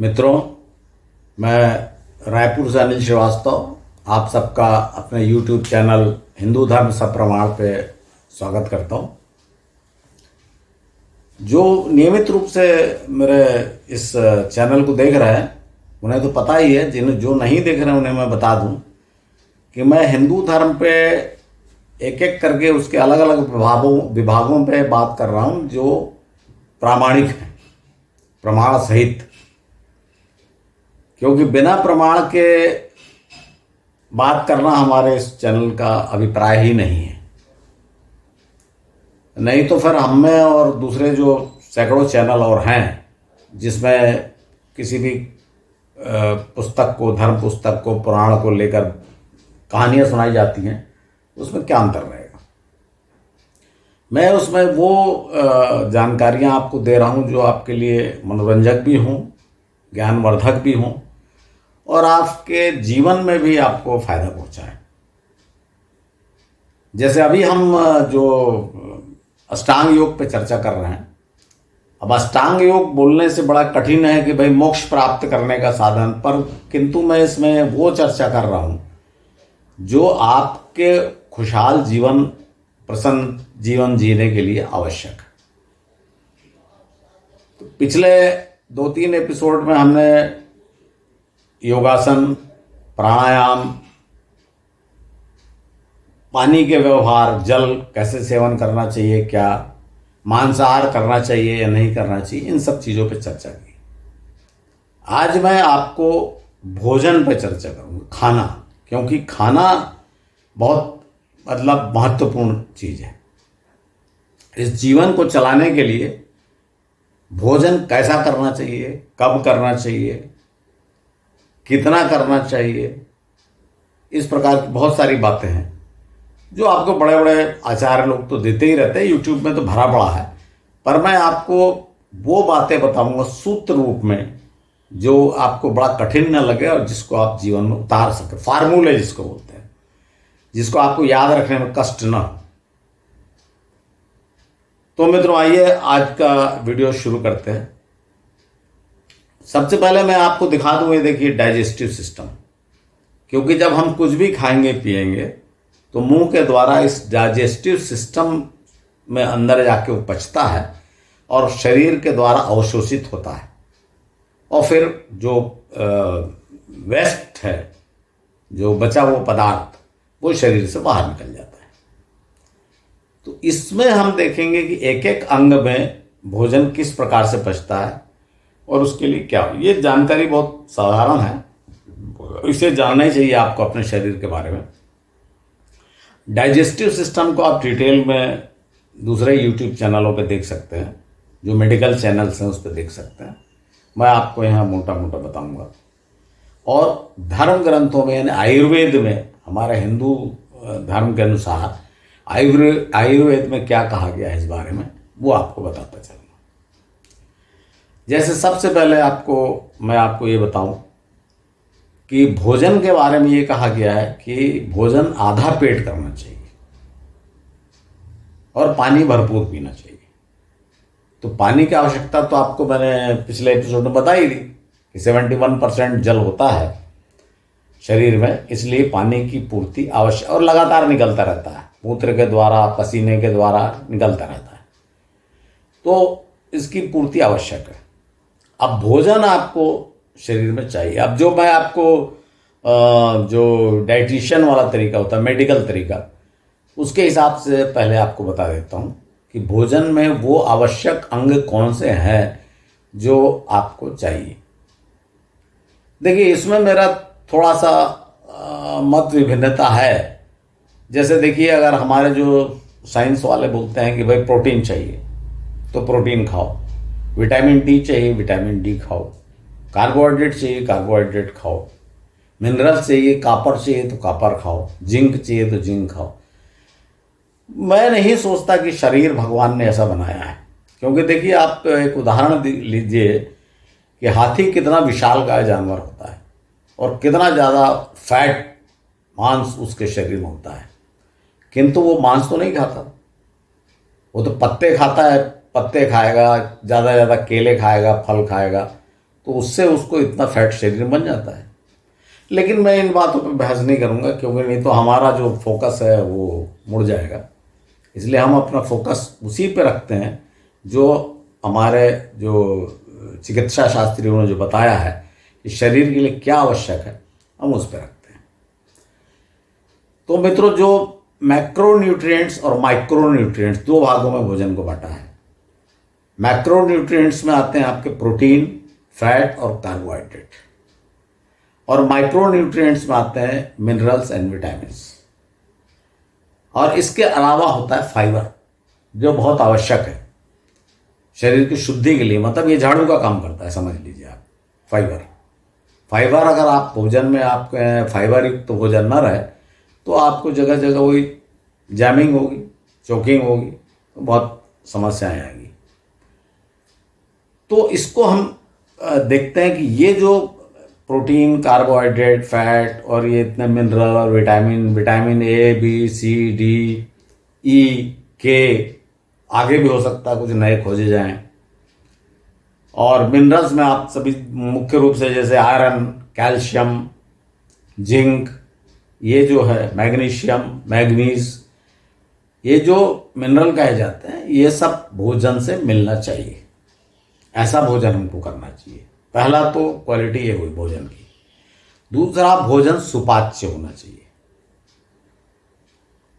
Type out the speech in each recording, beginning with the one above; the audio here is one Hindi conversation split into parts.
मित्रों, मैं रायपुर से अनिल श्रीवास्तव आप सबका अपने YouTube चैनल हिंदू धर्म सप्रमाण पे स्वागत करता हूँ। जो नियमित रूप से मेरे इस चैनल को देख रहे हैं उन्हें तो पता ही है, जिन्हें जो नहीं देख रहे हैं उन्हें मैं बता दूं कि मैं हिंदू धर्म पे एक एक करके उसके अलग अलग विभागों पे बात कर रहा हूँ जो प्रामाणिक हैं, प्रमाण सहित। क्योंकि बिना प्रमाण के बात करना हमारे इस चैनल का अभिप्राय ही नहीं है। नहीं तो फिर हम में और दूसरे जो सैकड़ों चैनल और हैं जिसमें किसी भी पुस्तक को, धर्म पुस्तक को, पुराण को लेकर कहानियाँ सुनाई जाती हैं, उसमें क्या अंतर रहेगा। मैं उसमें वो जानकारियाँ आपको दे रहा हूँ जो आपके लिए मनोरंजक भी हों, ज्ञानवर्धक भी हों और आपके जीवन में भी आपको फायदा पहुंचाए। जैसे अभी हम जो अष्टांग योग पे चर्चा कर रहे हैं, अब अष्टांग योग बोलने से बड़ा कठिन है कि भाई मोक्ष प्राप्त करने का साधन, पर किंतु मैं इसमें वो चर्चा कर रहा हूं जो आपके खुशहाल जीवन, प्रसन्न जीवन जीने के लिए आवश्यक है। तो पिछले 2-3 एपिसोड में हमने योगासन, प्राणायाम, पानी के व्यवहार, जल कैसे सेवन करना चाहिए, क्या मांसाहार करना चाहिए या नहीं करना चाहिए, इन सब चीज़ों पे चर्चा की। आज मैं आपको भोजन पे चर्चा करूँगा, खाना, क्योंकि खाना बहुत महत्वपूर्ण चीज़ है। इस जीवन को चलाने के लिए भोजन कैसा करना चाहिए, कब करना चाहिए, कितना करना चाहिए, इस प्रकार की बहुत सारी बातें हैं जो आपको बड़े बड़े आचार्य लोग तो देते ही रहते हैं, यूट्यूब में तो भरा पड़ा है। पर मैं आपको वो बातें बताऊंगा सूत्र रूप में जो आपको बड़ा कठिन न लगे और जिसको आप जीवन में उतार सके, फार्मूले जिसको बोलते हैं, जिसको आपको याद रखने में कष्ट न हो। तो मित्रों, आइए आज का वीडियो शुरू करते हैं। सबसे पहले मैं आपको दिखा दूं, ये देखिए डाइजेस्टिव सिस्टम। क्योंकि जब हम कुछ भी खाएंगे पिएंगे तो मुंह के द्वारा इस डाइजेस्टिव सिस्टम में अंदर जाके वो पचता है और शरीर के द्वारा अवशोषित होता है और फिर जो वेस्ट है, जो बचा हुआ पदार्थ, वो शरीर से बाहर निकल जाता है। तो इसमें हम देखेंगे कि एक एक अंग में भोजन किस प्रकार से पचता है और उसके लिए क्या। ये जानकारी बहुत साधारण है, इसे जानना ही चाहिए आपको अपने शरीर के बारे में। डाइजेस्टिव सिस्टम को आप डिटेल में दूसरे यूट्यूब चैनलों पे देख सकते हैं, जो मेडिकल चैनल्स हैं उस पर देख सकते हैं। मैं आपको यहाँ मोटा मोटा बताऊंगा। और धर्म ग्रंथों में यानी आयुर्वेद में, हमारे हिंदू धर्म के अनुसार आयुर्वेद में क्या कहा गया है इस बारे में, वो आपको बताता चलूँगा। जैसे सबसे पहले मैं आपको ये बताऊं कि भोजन के बारे में ये कहा गया है कि भोजन आधा पेट करना चाहिए और पानी भरपूर पीना चाहिए। तो पानी की आवश्यकता तो आपको मैंने पिछले एपिसोड में बता ही दी कि 71% जल होता है शरीर में, इसलिए पानी की पूर्ति आवश्यक और लगातार निकलता रहता है, मूत्र के द्वारा, पसीने के द्वारा निकलता रहता है, तो इसकी पूर्ति आवश्यक है। अब भोजन आपको शरीर में चाहिए। अब जो मैं आपको जो डाइटिशियन वाला तरीका होता है, मेडिकल तरीका, उसके हिसाब से पहले आपको बता देता हूँ कि भोजन में वो आवश्यक अंग कौन से हैं जो आपको चाहिए। देखिए, इसमें मेरा थोड़ा सा मत विभिन्नता है। जैसे देखिए, अगर हमारे जो साइंस वाले बोलते हैं कि भाई प्रोटीन चाहिए तो प्रोटीन खाओ, विटामिन डी चाहिए विटामिन डी खाओ, कार्बोहाइड्रेट चाहिए कार्बोहाइड्रेट खाओ, मिनरल्स चाहिए, कॉपर चाहिए तो कॉपर खाओ, जिंक चाहिए तो जिंक खाओ। मैं नहीं सोचता कि शरीर भगवान ने ऐसा बनाया है। क्योंकि देखिए, आप एक उदाहरण लीजिए कि हाथी कितना विशालकाय जानवर होता है और कितना ज़्यादा फैट, मांस उसके शरीर में होता है, किंतु वो मांस तो नहीं खाता, वो तो पत्ते खाता है, पत्ते खाएगा, ज़्यादा केले खाएगा, फल खाएगा, तो उससे उसको इतना फैट शरीर में बन जाता है। लेकिन मैं इन बातों पर बहस नहीं करूँगा, क्योंकि नहीं तो हमारा जो फोकस है वो मुड़ जाएगा। इसलिए हम अपना फोकस उसी पे रखते हैं जो हमारे जो चिकित्सा शास्त्रियों ने जो बताया है कि शरीर के लिए क्या आवश्यक है, हम उस पर रखते हैं। तो मित्रों, जो मैक्रोन्यूट्रिएंट्स और माइक्रोन्यूट्रिएंट्स दो भागों में भोजन को बांटा है। मैक्रोन्यूट्रिएंट्स में आते हैं आपके प्रोटीन, फैट और कार्बोहाइड्रेट, और माइक्रोन्यूट्रिएंट्स में आते हैं मिनरल्स एंड विटामिन्स। और इसके अलावा होता है फाइबर, जो बहुत आवश्यक है शरीर की शुद्धि के लिए। मतलब ये झाड़ू का काम करता है, समझ लीजिए आप। फाइबर अगर आप भोजन में आपके फाइबर युक्त तो भोजन न रहे तो आपको जगह जगह वही जैमिंग होगी, चोकिंग होगी, तो बहुत समस्याएं आएंगी। तो इसको हम देखते हैं कि ये जो प्रोटीन, कार्बोहाइड्रेट, फैट और ये इतने मिनरल और vitamin A, B, C, D, E, K, आगे भी हो सकता है कुछ नए खोजे जाएं। और मिनरल्स में आप सभी मुख्य रूप से जैसे आयरन, कैल्शियम, जिंक, ये जो है मैग्नीशियम, मैग्नीज, ये जो मिनरल कहे जाते हैं, ये सब भोजन से मिलना चाहिए। ऐसा भोजन हमको करना चाहिए। पहला तो क्वालिटी ये हुई भोजन की। दूसरा, भोजन सुपाच्य होना चाहिए,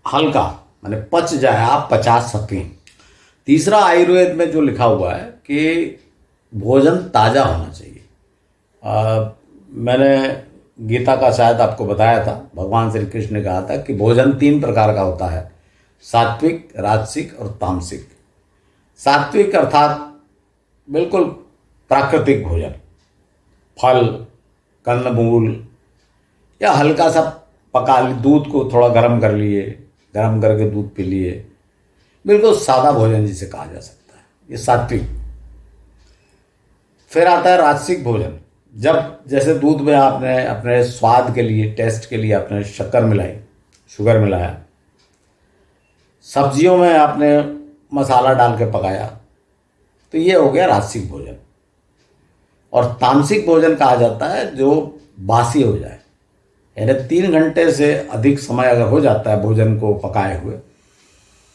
हल्का, माने पच जाए, आप पचा सकें। तीसरा, आयुर्वेद में जो लिखा हुआ है कि भोजन ताज़ा होना चाहिए। मैंने गीता का शायद आपको बताया था, भगवान श्री कृष्ण ने कहा था कि भोजन 3 प्रकार का होता है, सात्विक, राजसिक और तामसिक। सात्विक अर्थात बिल्कुल प्राकृतिक भोजन, फल, कंदमूल, या हल्का सा पका ली, दूध को थोड़ा गर्म कर लिए, गर्म करके दूध पी लिए, बिल्कुल सादा भोजन जिसे कहा जा सकता है, ये सात्विक। फिर आता है राजसिक भोजन, जब जैसे दूध में आपने अपने स्वाद के लिए, टेस्ट के लिए आपने शक्कर मिलाई, शुगर मिलाया, सब्जियों में आपने मसाला डाल के पकाया, तो ये हो गया राजसिक भोजन। और तामसिक भोजन कहा जाता है जो बासी हो जाए, यानी 3 घंटे से अधिक समय अगर हो जाता है भोजन को पकाए हुए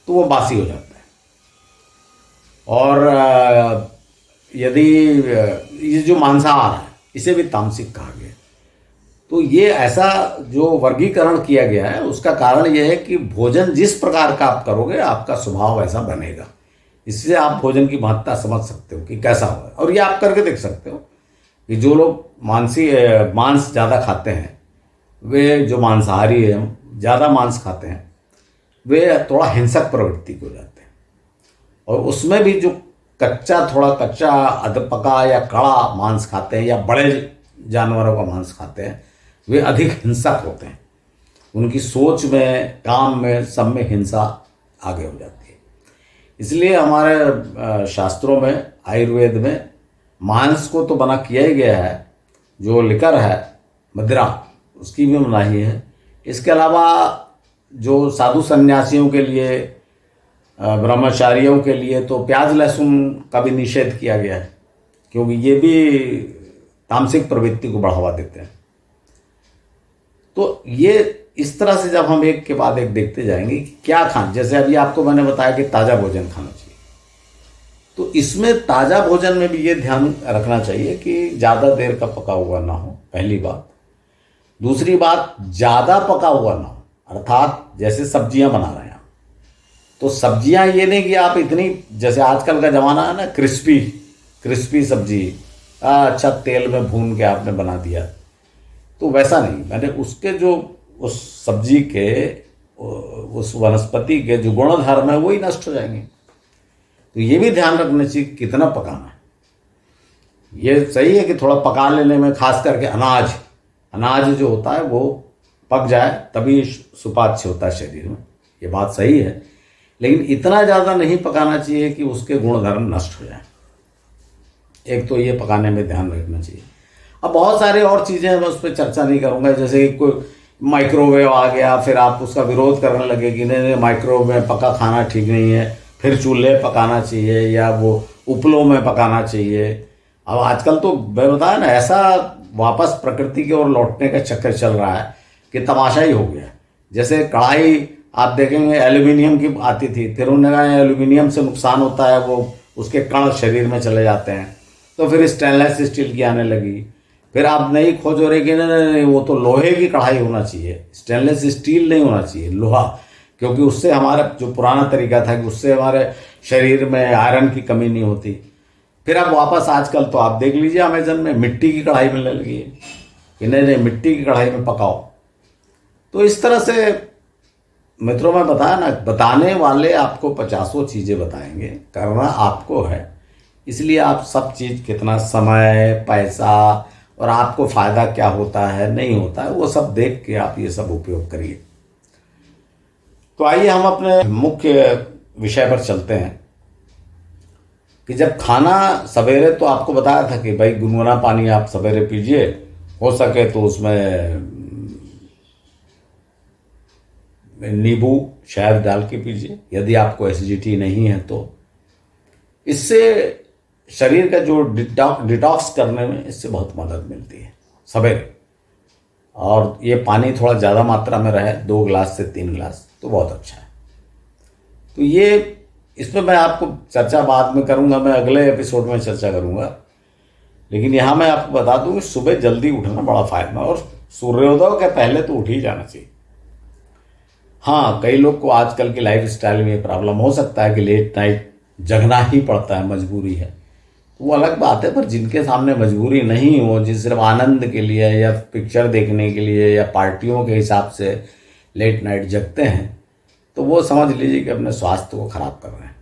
तो वो बासी हो जाता है। और यदि ये जो मांसाहार है इसे भी तामसिक कहा गया। तो ये ऐसा जो वर्गीकरण किया गया है उसका कारण यह है कि भोजन जिस प्रकार का आप करोगे आपका स्वभाव ऐसा बनेगा। इससे आप भोजन की महत्ता समझ सकते हो कि कैसा होगा। और ये आप करके देख सकते हो कि जो लोग मांस ज़्यादा खाते हैं, वे जो मांसाहारी है, ज़्यादा मांस खाते हैं, वे थोड़ा हिंसक प्रवृत्ति को जाते हैं। और उसमें भी जो थोड़ा कच्चा, अधपका या कड़ा मांस खाते हैं या बड़े जानवरों का मांस खाते हैं, वे अधिक हिंसक होते हैं। उनकी सोच में, काम में, सब में हिंसा आगे हो जाती है। इसलिए हमारे शास्त्रों में, आयुर्वेद में मांस को तो मना किया ही गया है। जो लिकर है, मदिरा, उसकी भी मनाही है। इसके अलावा जो साधु सन्यासियों के लिए, ब्रह्मचारियों के लिए तो प्याज लहसुन का भी निषेध किया गया है, क्योंकि ये भी तामसिक प्रवृत्ति को बढ़ावा देते हैं। तो ये इस तरह से जब हम एक के बाद एक देखते जाएंगे कि क्या खाएं, जैसे अभी आपको मैंने बताया कि ताज़ा भोजन खाना चाहिए, तो इसमें ताज़ा भोजन में भी ये ध्यान रखना चाहिए कि ज़्यादा देर का पका हुआ ना हो, पहली बात। दूसरी बात, ज़्यादा पका हुआ ना हो, अर्थात जैसे सब्जियां बना रहे हैं आप, तो सब्जियां ये नहीं कि आप इतनी, जैसे आजकल का ज़माना है ना, क्रिस्पी सब्जी, अच्छा तेल में भून के आपने बना दिया, तो वैसा नहीं। मैंने उसके जो उस सब्जी के, उस वनस्पति के जो गुणधर्म है वही नष्ट हो जाएंगे। तो ये भी ध्यान रखना चाहिए कितना पकाना है। ये सही है कि थोड़ा पका लेने में, खास करके अनाज जो होता है वो पक जाए तभी सुपाच्य होता है शरीर में, ये बात सही है। लेकिन इतना ज़्यादा नहीं पकाना चाहिए कि उसके गुणधर्म नष्ट हो जाए। एक तो ये पकाने में ध्यान रखना चाहिए। अब बहुत सारे और चीज़ें हैं, मैं उस पर चर्चा नहीं करूँगा। जैसे कि कोई माइक्रोवेव आ गया, फिर आप उसका विरोध करने लगे कि नहीं माइक्रोवेव में पका खाना ठीक नहीं है, फिर चूल्हे पकाना चाहिए या वो उपलों में पकाना चाहिए। अब आजकल तो मैं बताया ना, ऐसा वापस प्रकृति की ओर लौटने का चक्कर चल रहा है कि तमाशा ही हो गया। जैसे कढ़ाई आप देखेंगे एल्यूमिनियम की आती थी, फिर उन्होंने कहा एल्यूमिनियम से नुकसान होता है, वो उसके कण शरीर में चले जाते हैं, तो फिर स्टेनलेस स्टील की आने लगी। फिर आप नई खोज हो रही कि नहीं, वो तो लोहे की कढ़ाई होना चाहिए, स्टेनलेस स्टील नहीं होना चाहिए, लोहा, क्योंकि उससे हमारा जो पुराना तरीका था कि उससे हमारे शरीर में आयरन की कमी नहीं होती। फिर अब वापस आजकल तो आप देख लीजिए अमेजन में मिट्टी की कढ़ाई मिलने लगी है कि नहीं मिट्टी की कढ़ाई में पकाओ। तो इस तरह से मित्रों, मैं बताया ना, बताने वाले आपको 50 चीज़ें बताएंगे, करना आपको है। इसलिए आप सब चीज़, कितना समय, पैसा और आपको फ़ायदा क्या होता है नहीं होता है, वो सब देख के आप ये सब उपयोग करिए। तो आइए हम अपने मुख्य विषय पर चलते हैं कि जब खाना सवेरे, तो आपको बताया था कि भाई गुनगुना पानी आप सवेरे पीजिए, हो सके तो उसमें नींबू शहद डाल के पीजिए, यदि आपको एसिडिटी नहीं है तो। इससे शरीर का जो डिटॉक्स करने में इससे बहुत मदद मिलती है सवेरे। और ये पानी थोड़ा ज़्यादा मात्रा में रहे, 2 गिलास से 3 गिलास, तो बहुत अच्छा है। तो ये, इसमें मैं आपको चर्चा बाद में करूंगा, मैं अगले एपिसोड में चर्चा करूंगा। लेकिन यहाँ मैं आपको बता दूं कि सुबह जल्दी उठना बड़ा फायदा, और सूर्योदय के पहले तो उठ ही जाना चाहिए। हाँ, कई लोग को आजकल की लाइफ स्टाइल में प्रॉब्लम हो सकता है कि लेट नाइट जगना ही पड़ता है, मजबूरी है, तो वो अलग बात है। पर जिनके सामने मजबूरी नहीं हो, जिन सिर्फ आनंद के लिए या पिक्चर देखने के लिए या पार्टियों के हिसाब से लेट नाइट जगते हैं, तो वो समझ लीजिए कि अपने स्वास्थ्य को खराब कर रहे हैं।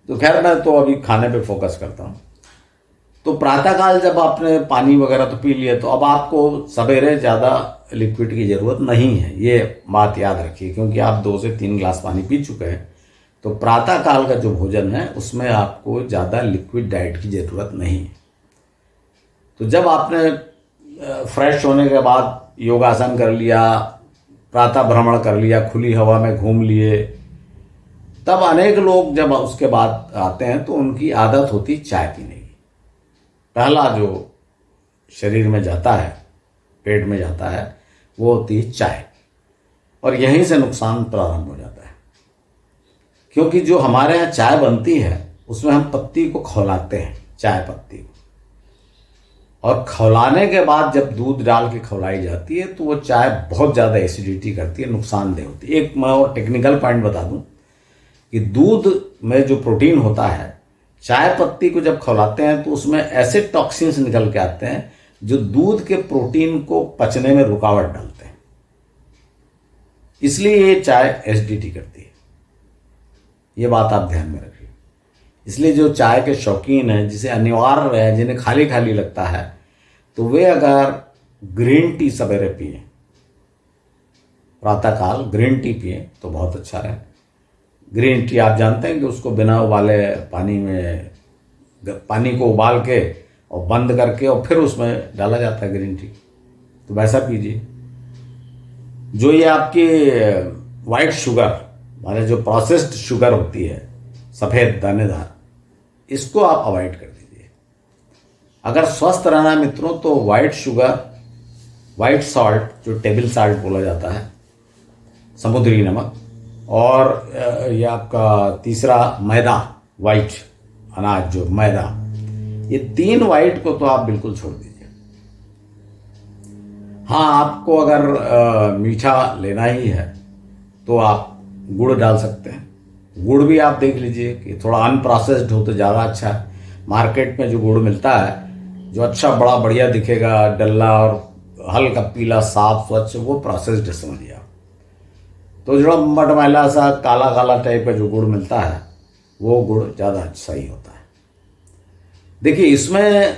तो खैर, मैं तो अभी खाने पे फोकस करता हूँ। तो प्रातःकाल जब आपने पानी वगैरह तो पी लिया, तो अब आपको सवेरे ज़्यादा लिक्विड की ज़रूरत नहीं है, ये बात याद रखिए, क्योंकि आप 2 से 3 गिलास पानी पी चुके हैं। तो प्रातःकाल का जो भोजन है उसमें आपको ज़्यादा लिक्विड डाइट की ज़रूरत नहीं है। तो जब आपने फ्रेश होने के बाद योगासन कर लिया, प्रातः भ्रमण कर लिया, खुली हवा में घूम लिए, तब अनेक लोग जब उसके बाद आते हैं तो उनकी आदत होती चाय पीने की। पहला जो शरीर में जाता है, पेट में जाता है, वो होती है चाय, और यहीं से नुकसान प्रारंभ हो जाता है। क्योंकि जो हमारे यहाँ चाय बनती है उसमें हम पत्ती को खौलाते हैं, चाय पत्ती को, और खौलाने के बाद जब दूध डाल के खौलाई जाती है तो वो चाय बहुत ज़्यादा एसिडिटी करती है, नुकसानदेह होती है। एक मैं और टेक्निकल पॉइंट बता दूं कि दूध में जो प्रोटीन होता है, चाय पत्ती को जब खौलाते हैं तो उसमें ऐसे टॉक्सिन्स निकल के आते हैं जो दूध के प्रोटीन को पचने में रुकावट डालते हैं। इसलिए ये चाय एसिडिटी करती है, ये बात आप ध्यान में रखिए। इसलिए जो चाय के शौकीन हैं, जिसे अनिवार्य है, जिन्हें खाली खाली लगता है, तो वे अगर ग्रीन टी सवेरे पिए, प्रातःकाल ग्रीन टी पिए तो बहुत अच्छा है। ग्रीन टी आप जानते हैं कि उसको बिना उबाले पानी को उबाल के और बंद करके और फिर उसमें डाला जाता है ग्रीन टी, तो वैसा पीजिए। जो ये आपकी वाइट शुगर, माने जो प्रोसेस्ड शुगर होती है, सफ़ेद दानेदार, इसको आप अवॉइड कर दीजिए। अगर स्वस्थ रहना है मित्रों, तो वाइट शुगर, वाइट सॉल्ट, जो टेबल साल्ट बोला जाता है, समुद्री नमक, और ये आपका तीसरा मैदा, वाइट अनाज जो मैदा, ये 3 वाइट को तो आप बिल्कुल छोड़ दीजिए। हाँ, आपको अगर मीठा लेना ही है तो आप गुड़ डाल सकते हैं। गुड़ भी आप देख लीजिए कि थोड़ा अनप्रोसेस्ड हो तो ज़्यादा अच्छा है। मार्केट में जो गुड़ मिलता है, जो अच्छा बड़ा बढ़िया दिखेगा, डल्ला और हल्का पीला, साफ स्वच्छ, वो प्रोसेस्ड समझिए आप। तो जो मटमैला सा काला काला टाइप का जो गुड़ मिलता है, वो गुड़ ज़्यादा सही होता है। देखिए, इसमें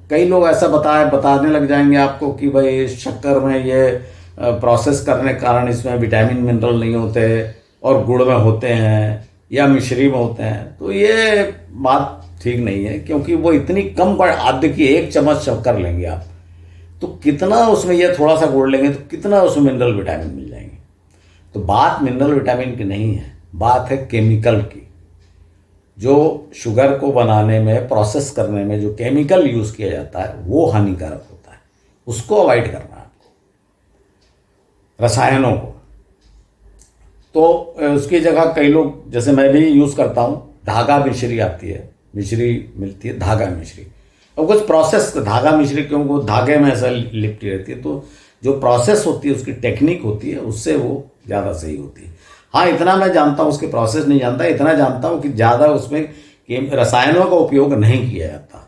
कई लोग ऐसा बताने लग जाएंगे आपको कि भाई शक्कर में ये प्रोसेस करने के कारण इसमें विटामिन मिनरल नहीं होते और गुड़ में होते हैं या मिश्री में होते हैं। तो ये बात ठीक नहीं है, क्योंकि वो इतनी कम आधे की 1 चम्मच शक्कर लेंगे आप, तो कितना उसमें, ये थोड़ा सा गुड़ लेंगे तो कितना उसमें मिनरल विटामिन मिल जाएंगे। तो बात मिनरल विटामिन की नहीं है, बात है केमिकल की। जो शुगर को बनाने में, प्रोसेस करने में जो केमिकल यूज़ किया जाता है वो हानिकारक होता है, उसको अवॉइड करना है आपको, रसायनों को। तो उसकी जगह कई लोग, जैसे मैं भी यूज़ करता हूँ, धागा मिश्री आती है, मिश्री मिलती है, धागा मिश्री। और कुछ प्रोसेस, धागा मिश्री क्योंकि वो धागे में ऐसा लिपटी रहती है, तो जो प्रोसेस होती है, उसकी टेक्निक होती है, उससे वो ज़्यादा सही होती है। हाँ, इतना मैं जानता हूँ, उसके प्रोसेस नहीं जानता, इतना जानता हूँ कि ज़्यादा उसमें रसायनों का उपयोग नहीं किया जाता।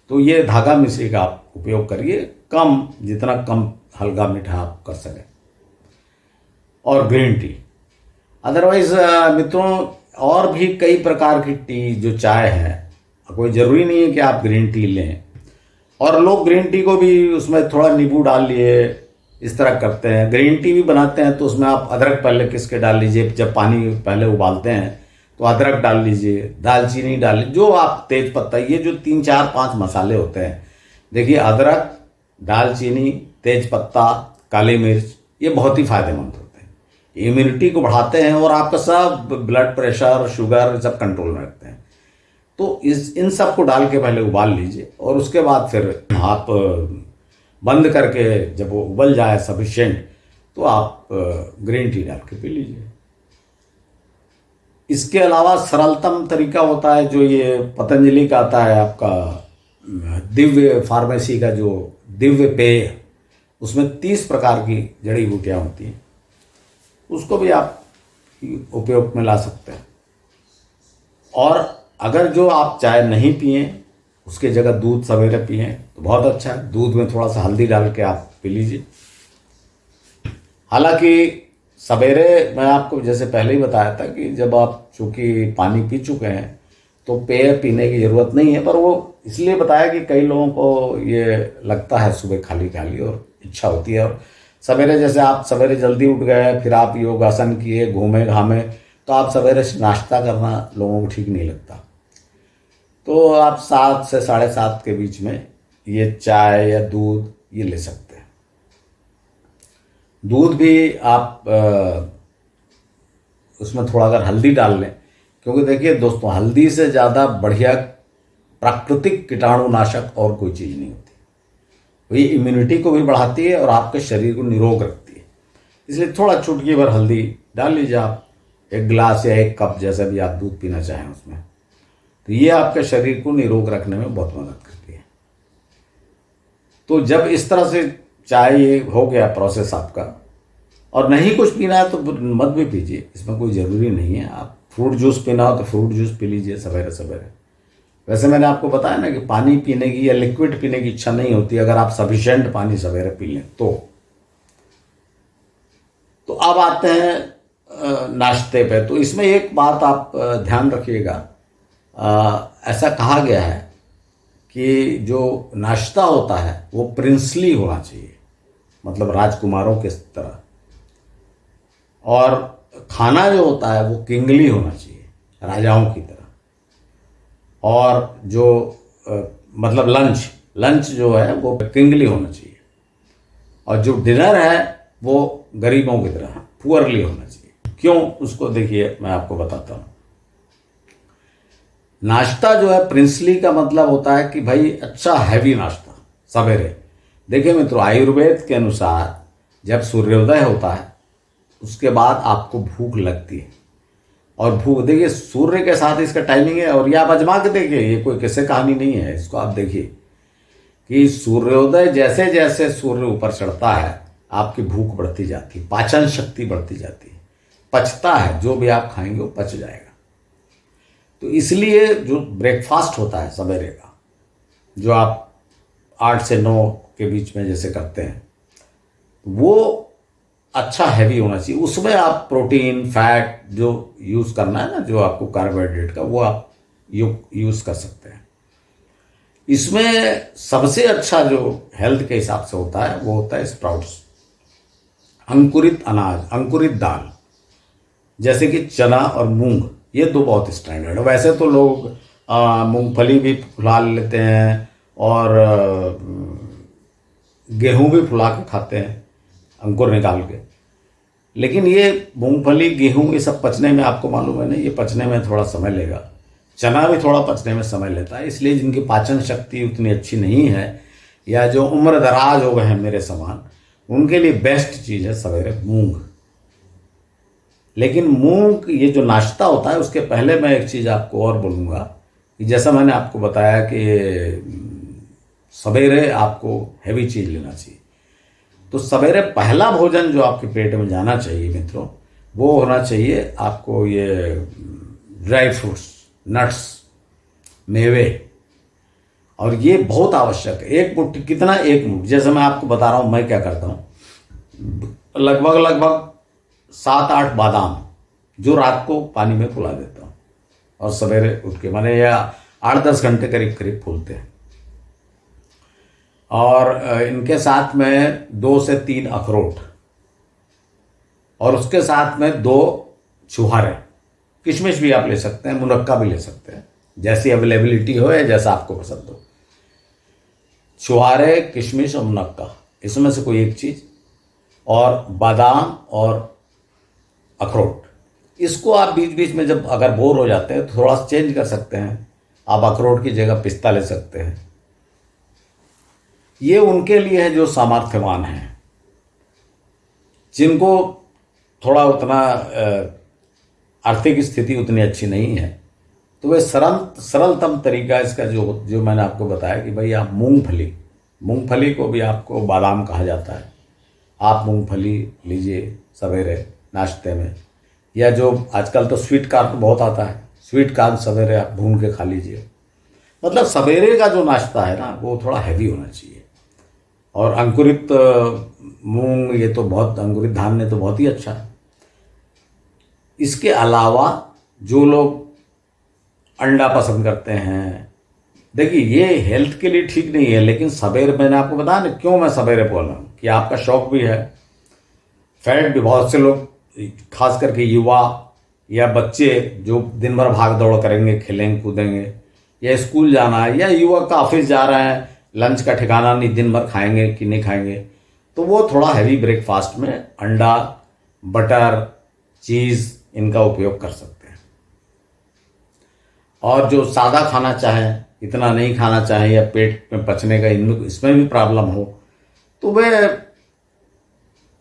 तो ये धागा मिश्री का आप उपयोग करिए, कम, जितना कम हल्का मीठा आप कर सकें। और ग्रीन टी। अदरवाइज मित्रों, और भी कई प्रकार की टी, जो चाय है, कोई ज़रूरी नहीं है कि आप ग्रीन टी लें। और लोग ग्रीन टी को भी उसमें थोड़ा नींबू डाल लिए, इस तरह करते हैं। ग्रीन टी भी बनाते हैं तो उसमें आप अदरक पहले किस के डाल लीजिए, जब पानी पहले उबालते हैं तो अदरक डाल लीजिए, दालचीनी डाल लीजिए, जो आप, तेज पत्ता, ये जो 3 4 5 मसाले होते हैं, देखिए, अदरक, दालचीनी, तेज पत्ता, काली मिर्च, ये बहुत ही फायदेमंद होते हैं, इम्यूनिटी को बढ़ाते हैं और आपका सब ब्लड प्रेशर, शुगर, सब कंट्रोल में रखते हैं। तो इन सब को डाल के पहले उबाल लीजिए और उसके बाद फिर आप बंद करके, जब वो उबल जाए सफिशिएंट, तो आप ग्रीन टी डाल के पी लीजिए। इसके अलावा सरलतम तरीका होता है जो ये पतंजलि का आता है, आपका दिव्य फार्मेसी का जो दिव्य पेय, उसमें 30 प्रकार की जड़ी बूटियाँ होती हैं, उसको भी आप उपयोग में ला सकते हैं। और अगर जो आप चाय नहीं पिए, उसके जगह दूध सवेरे पिए तो बहुत अच्छा है। दूध में थोड़ा सा हल्दी डाल के आप पी लीजिए। हालांकि सवेरे मैं आपको जैसे पहले ही बताया था कि जब आप चूँकि पानी पी चुके हैं तो पेय पीने की ज़रूरत नहीं है, पर वो इसलिए बताया कि कई लोगों को ये लगता है सुबह खाली खाली और इच्छा होती है, और सवेरे, जैसे आप सवेरे जल्दी उठ गए, फिर आप योगासन किए, घूमे घामे, तो आप सवेरे नाश्ता करना लोगों को ठीक नहीं लगता। तो आप 7 से 7:30 के बीच में ये चाय या दूध ये ले सकते हैं। दूध भी आप उसमें थोड़ा अगर हल्दी डाल लें, क्योंकि देखिए दोस्तों, हल्दी से ज़्यादा बढ़िया प्राकृतिक कीटाणुनाशक और कोई चीज़ नहीं होती। वो ये इम्यूनिटी को भी बढ़ाती है और आपके शरीर को निरोग रखती है। इसलिए थोड़ा चुटकी भर हल्दी डाल लीजिए आप, 1 गिलास या 1 कप, जैसा भी आप दूध पीना चाहें उसमें, तो ये आपके शरीर को निरोग रखने में बहुत मदद करती है। तो जब इस तरह से चाय ये हो गया प्रोसेस आपका, और नहीं कुछ पीना है तो मत भी पीजिए, इसमें कोई ज़रूरी नहीं है। आप फ्रूट जूस पीना हो तो फ्रूट जूस पी लीजिए सवेरे सवेरे। वैसे मैंने आपको बताया ना कि पानी पीने की या लिक्विड पीने की इच्छा नहीं होती अगर आप सफिशिएंट पानी सवेरे पी लें तो। अब आते हैं नाश्ते पे। तो इसमें एक बात आप ध्यान रखिएगा, ऐसा कहा गया है कि जो नाश्ता होता है वो प्रिंसली होना चाहिए, मतलब राजकुमारों के तरह, और खाना जो होता है वो किंगली होना चाहिए, राजाओं की तरह। और जो मतलब लंच जो है वो किंगली होना चाहिए, और जो डिनर है वो गरीबों की तरह, पुअरली होना चाहिए। क्यों, उसको देखिए मैं आपको बताता हूँ। नाश्ता जो है प्रिंसली का मतलब होता है कि भाई अच्छा हैवी नाश्ता सवेरे। देखिए मित्रों, आयुर्वेद के अनुसार जब सूर्योदय होता है उसके बाद आपको भूख लगती है, और भूख, देखिए सूर्य के साथ इसका टाइमिंग है, और ये आप आजमा के देखिए, ये कोई किस्से कहानी नहीं है, इसको आप देखिए कि सूर्योदय जैसे जैसे सूर्य ऊपर चढ़ता है आपकी भूख बढ़ती जाती है, पाचन शक्ति बढ़ती जाती है, पचता है, जो भी आप खाएंगे वो पच जाएगा। तो इसलिए जो ब्रेकफास्ट होता है सवेरे का, जो आप 8 से 9 के बीच में जैसे करते हैं, वो अच्छा हैवी होना चाहिए। उसमें आप प्रोटीन, फैट जो यूज़ करना है ना, जो आपको कार्बोहाइड्रेट का, वो आप यूज़ कर सकते हैं। इसमें सबसे अच्छा जो हेल्थ के हिसाब से होता है वो होता है स्प्राउट्स, अंकुरित अनाज, अंकुरित दाल, जैसे कि चना और मूंग, ये 2 बहुत स्टैंडर्ड है। वैसे तो लोग मूंगफली भी फुला लेते हैं और गेहूं भी फुला के खाते हैं अंकुर निकाल के, लेकिन ये मूंगफली, गेहूं, ये सब पचने में, आपको मालूम है ना, ये पचने में थोड़ा समय लेगा। चना भी थोड़ा पचने में समय लेता है, इसलिए जिनकी पाचन शक्ति उतनी अच्छी नहीं है या जो उम्र दराज हो गए हैं मेरे समान, उनके लिए बेस्ट चीज़ है सवेरे मूंग। लेकिन मूंग ये जो नाश्ता होता है, उसके पहले मैं एक चीज़ आपको और बोलूँगा कि जैसा मैंने आपको बताया कि सवेरे आपको हैवी चीज़ लेना चाहिए, तो सवेरे पहला भोजन जो आपके पेट में जाना चाहिए मित्रों, वो होना चाहिए आपको ये ड्राई फ्रूट्स, नट्स, मेवे। और ये बहुत आवश्यक है। एक मुट्ठी, कितना, एक मुट्ठी, जैसे मैं आपको बता रहा हूँ मैं क्या करता हूँ, लगभग 7-8 बादाम जो रात को पानी में फुला देता हूँ और सवेरे उठ के, माने या 8-10 घंटे करीब करीब फूलते हैं। और इनके साथ में 2 से 3 अखरोट, और उसके साथ में 2 छुहारे, किशमिश भी आप ले सकते हैं, मुनक्का भी ले सकते हैं, जैसी अवेलेबिलिटी हो या जैसा आपको पसंद हो। छुहारे, किशमिश और मुनक्का, इसमें से कोई एक चीज़, और बादाम और अखरोट। इसको आप बीच बीच में जब अगर बोर हो जाते हैं तो थोड़ा सा चेंज कर सकते हैं, आप अखरोट की जगह पिस्ता ले सकते हैं। ये उनके लिए है जो सामर्थ्यवान हैं, जिनको थोड़ा उतना आर्थिक स्थिति उतनी अच्छी नहीं है, तो वे सरलतम तरीका इसका जो मैंने आपको बताया कि भाई आप मूंगफली को भी आपको बादाम कहा जाता है, आप मूंगफली लीजिए सवेरे नाश्ते में, या जो आजकल तो स्वीट कॉर्न बहुत आता है, स्वीट कॉर्न सवेरे आप भून के खा लीजिए। मतलब सवेरे का जो नाश्ता है ना, वो थोड़ा हैवी होना चाहिए। और अंकुरित मूंग, ये तो बहुत, अंकुरित धान्य तो बहुत ही अच्छा है। इसके अलावा जो लोग अंडा पसंद करते हैं, देखिए ये हेल्थ के लिए ठीक नहीं है, लेकिन सवेरे, मैंने आपको बताया ना क्यों मैं सवेरे बोल रहा हूँ, कि आपका शौक भी है, फैट भी, बहुत से लोग खास करके युवा या बच्चे जो दिन भर भाग दौड़ करेंगे, खेलेंगे कूदेंगे, या स्कूल जाना है, या युवक का ऑफिस जा रहे हैं, लंच का ठिकाना नहीं, दिन भर खाएंगे कि नहीं खाएंगे, तो वो थोड़ा हैवी ब्रेकफास्ट में अंडा, बटर, चीज़, इनका उपयोग कर सकते हैं। और जो सादा खाना चाहें, इतना नहीं खाना चाहें, या पेट में पचने का इसमें भी प्रॉब्लम हो, तो वे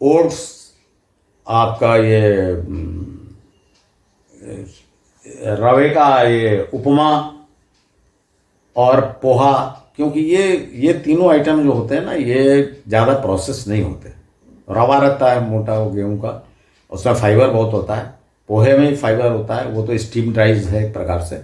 ओट्स, आपका ये रवे का ये उपमा और पोहा, क्योंकि ये तीनों आइटम जो होते हैं ना, ये ज़्यादा प्रोसेस नहीं होते। रवा रहता है मोटा वो गेहूं का, उसमें फाइबर बहुत होता है, पोहे में फाइबर होता है, वो तो स्टीम्ड राइस है एक प्रकार से,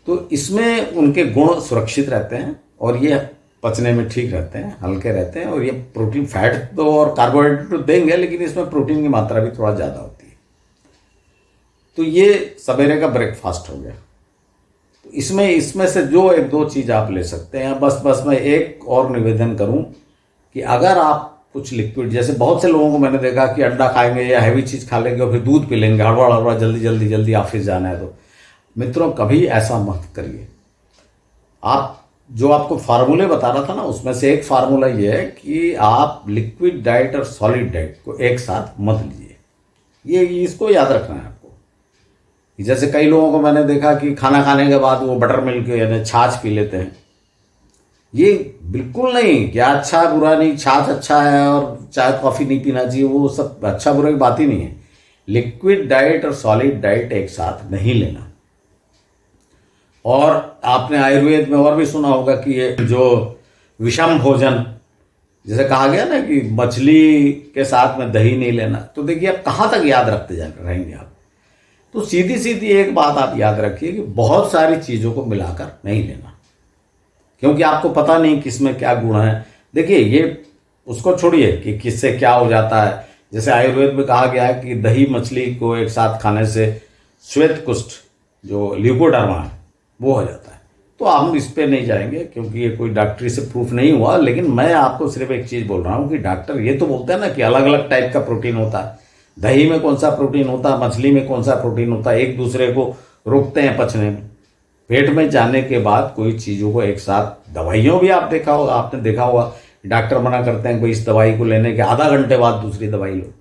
तो इसमें उनके गुण सुरक्षित रहते हैं और ये पचने में ठीक रहते हैं, हल्के रहते हैं। और ये प्रोटीन, फैट तो और कार्बोहाइड्रेट तो देंगे, लेकिन इसमें प्रोटीन की मात्रा भी थोड़ा ज़्यादा होती है। तो ये सवेरे का ब्रेकफास्ट हो गया। तो इसमें से जो 1-2 चीज़ आप ले सकते हैं। बस मैं एक और निवेदन करूं कि अगर आप कुछ लिक्विड, जैसे बहुत से लोगों को मैंने देखा कि अंडा खाएंगे या हैवी चीज़ खा लेंगे और फिर दूध पी लेंगे, हड़बड़ा जल्दी ऑफिस जाना है, तो मित्रों कभी ऐसा मत करिए। आप जो आपको फार्मूले बता रहा था ना, उसमें से एक फार्मूला ये है कि आप लिक्विड डाइट और सॉलिड डाइट को एक साथ मत लीजिए। ये इसको याद रखना है आपको। जैसे कई लोगों को मैंने देखा कि खाना खाने के बाद वो बटर मिल्क यानी छाछ पी लेते हैं। ये बिल्कुल नहीं, क्या अच्छा बुरा नहीं, छाछ अच्छा है और चाय कॉफ़ी नहीं पीना चाहिए, वो सब अच्छा बुरा की बात ही नहीं है। लिक्विड डाइट और सॉलिड डाइट एक साथ नहीं लेना। और आपने आयुर्वेद में और भी सुना होगा कि ये जो विषम भोजन, जैसे कहा गया ना कि मछली के साथ में दही नहीं लेना, तो देखिए आप कहाँ तक याद रखते रहेंगे आप। तो सीधी सीधी एक बात आप याद रखिए कि बहुत सारी चीज़ों को मिलाकर नहीं लेना, क्योंकि आपको पता नहीं किसमें क्या गुण है। देखिए ये उसको छोड़िए कि किससे क्या हो जाता है। जैसे आयुर्वेद में कहा गया है कि दही मछली को एक साथ खाने से श्वेत कुष्ठ जो ल्यूकोडर्मा है वो हो जाता है। तो हम इस पे नहीं जाएंगे क्योंकि ये कोई डॉक्टरी से प्रूफ नहीं हुआ, लेकिन मैं आपको सिर्फ एक चीज़ बोल रहा हूँ कि डॉक्टर ये तो बोलते हैं ना कि अलग अलग टाइप का प्रोटीन होता है, दही में कौन सा प्रोटीन होता है, मछली में कौन सा प्रोटीन होता है, एक दूसरे को रोकते हैं पचने में। पेट में जाने के बाद कोई चीज़ों को एक साथ, दवाइयों भी आपने देखा होगा डॉक्टर मना करते हैं भाई इस दवाई को लेने के आधा घंटे बाद दूसरी दवाई लो।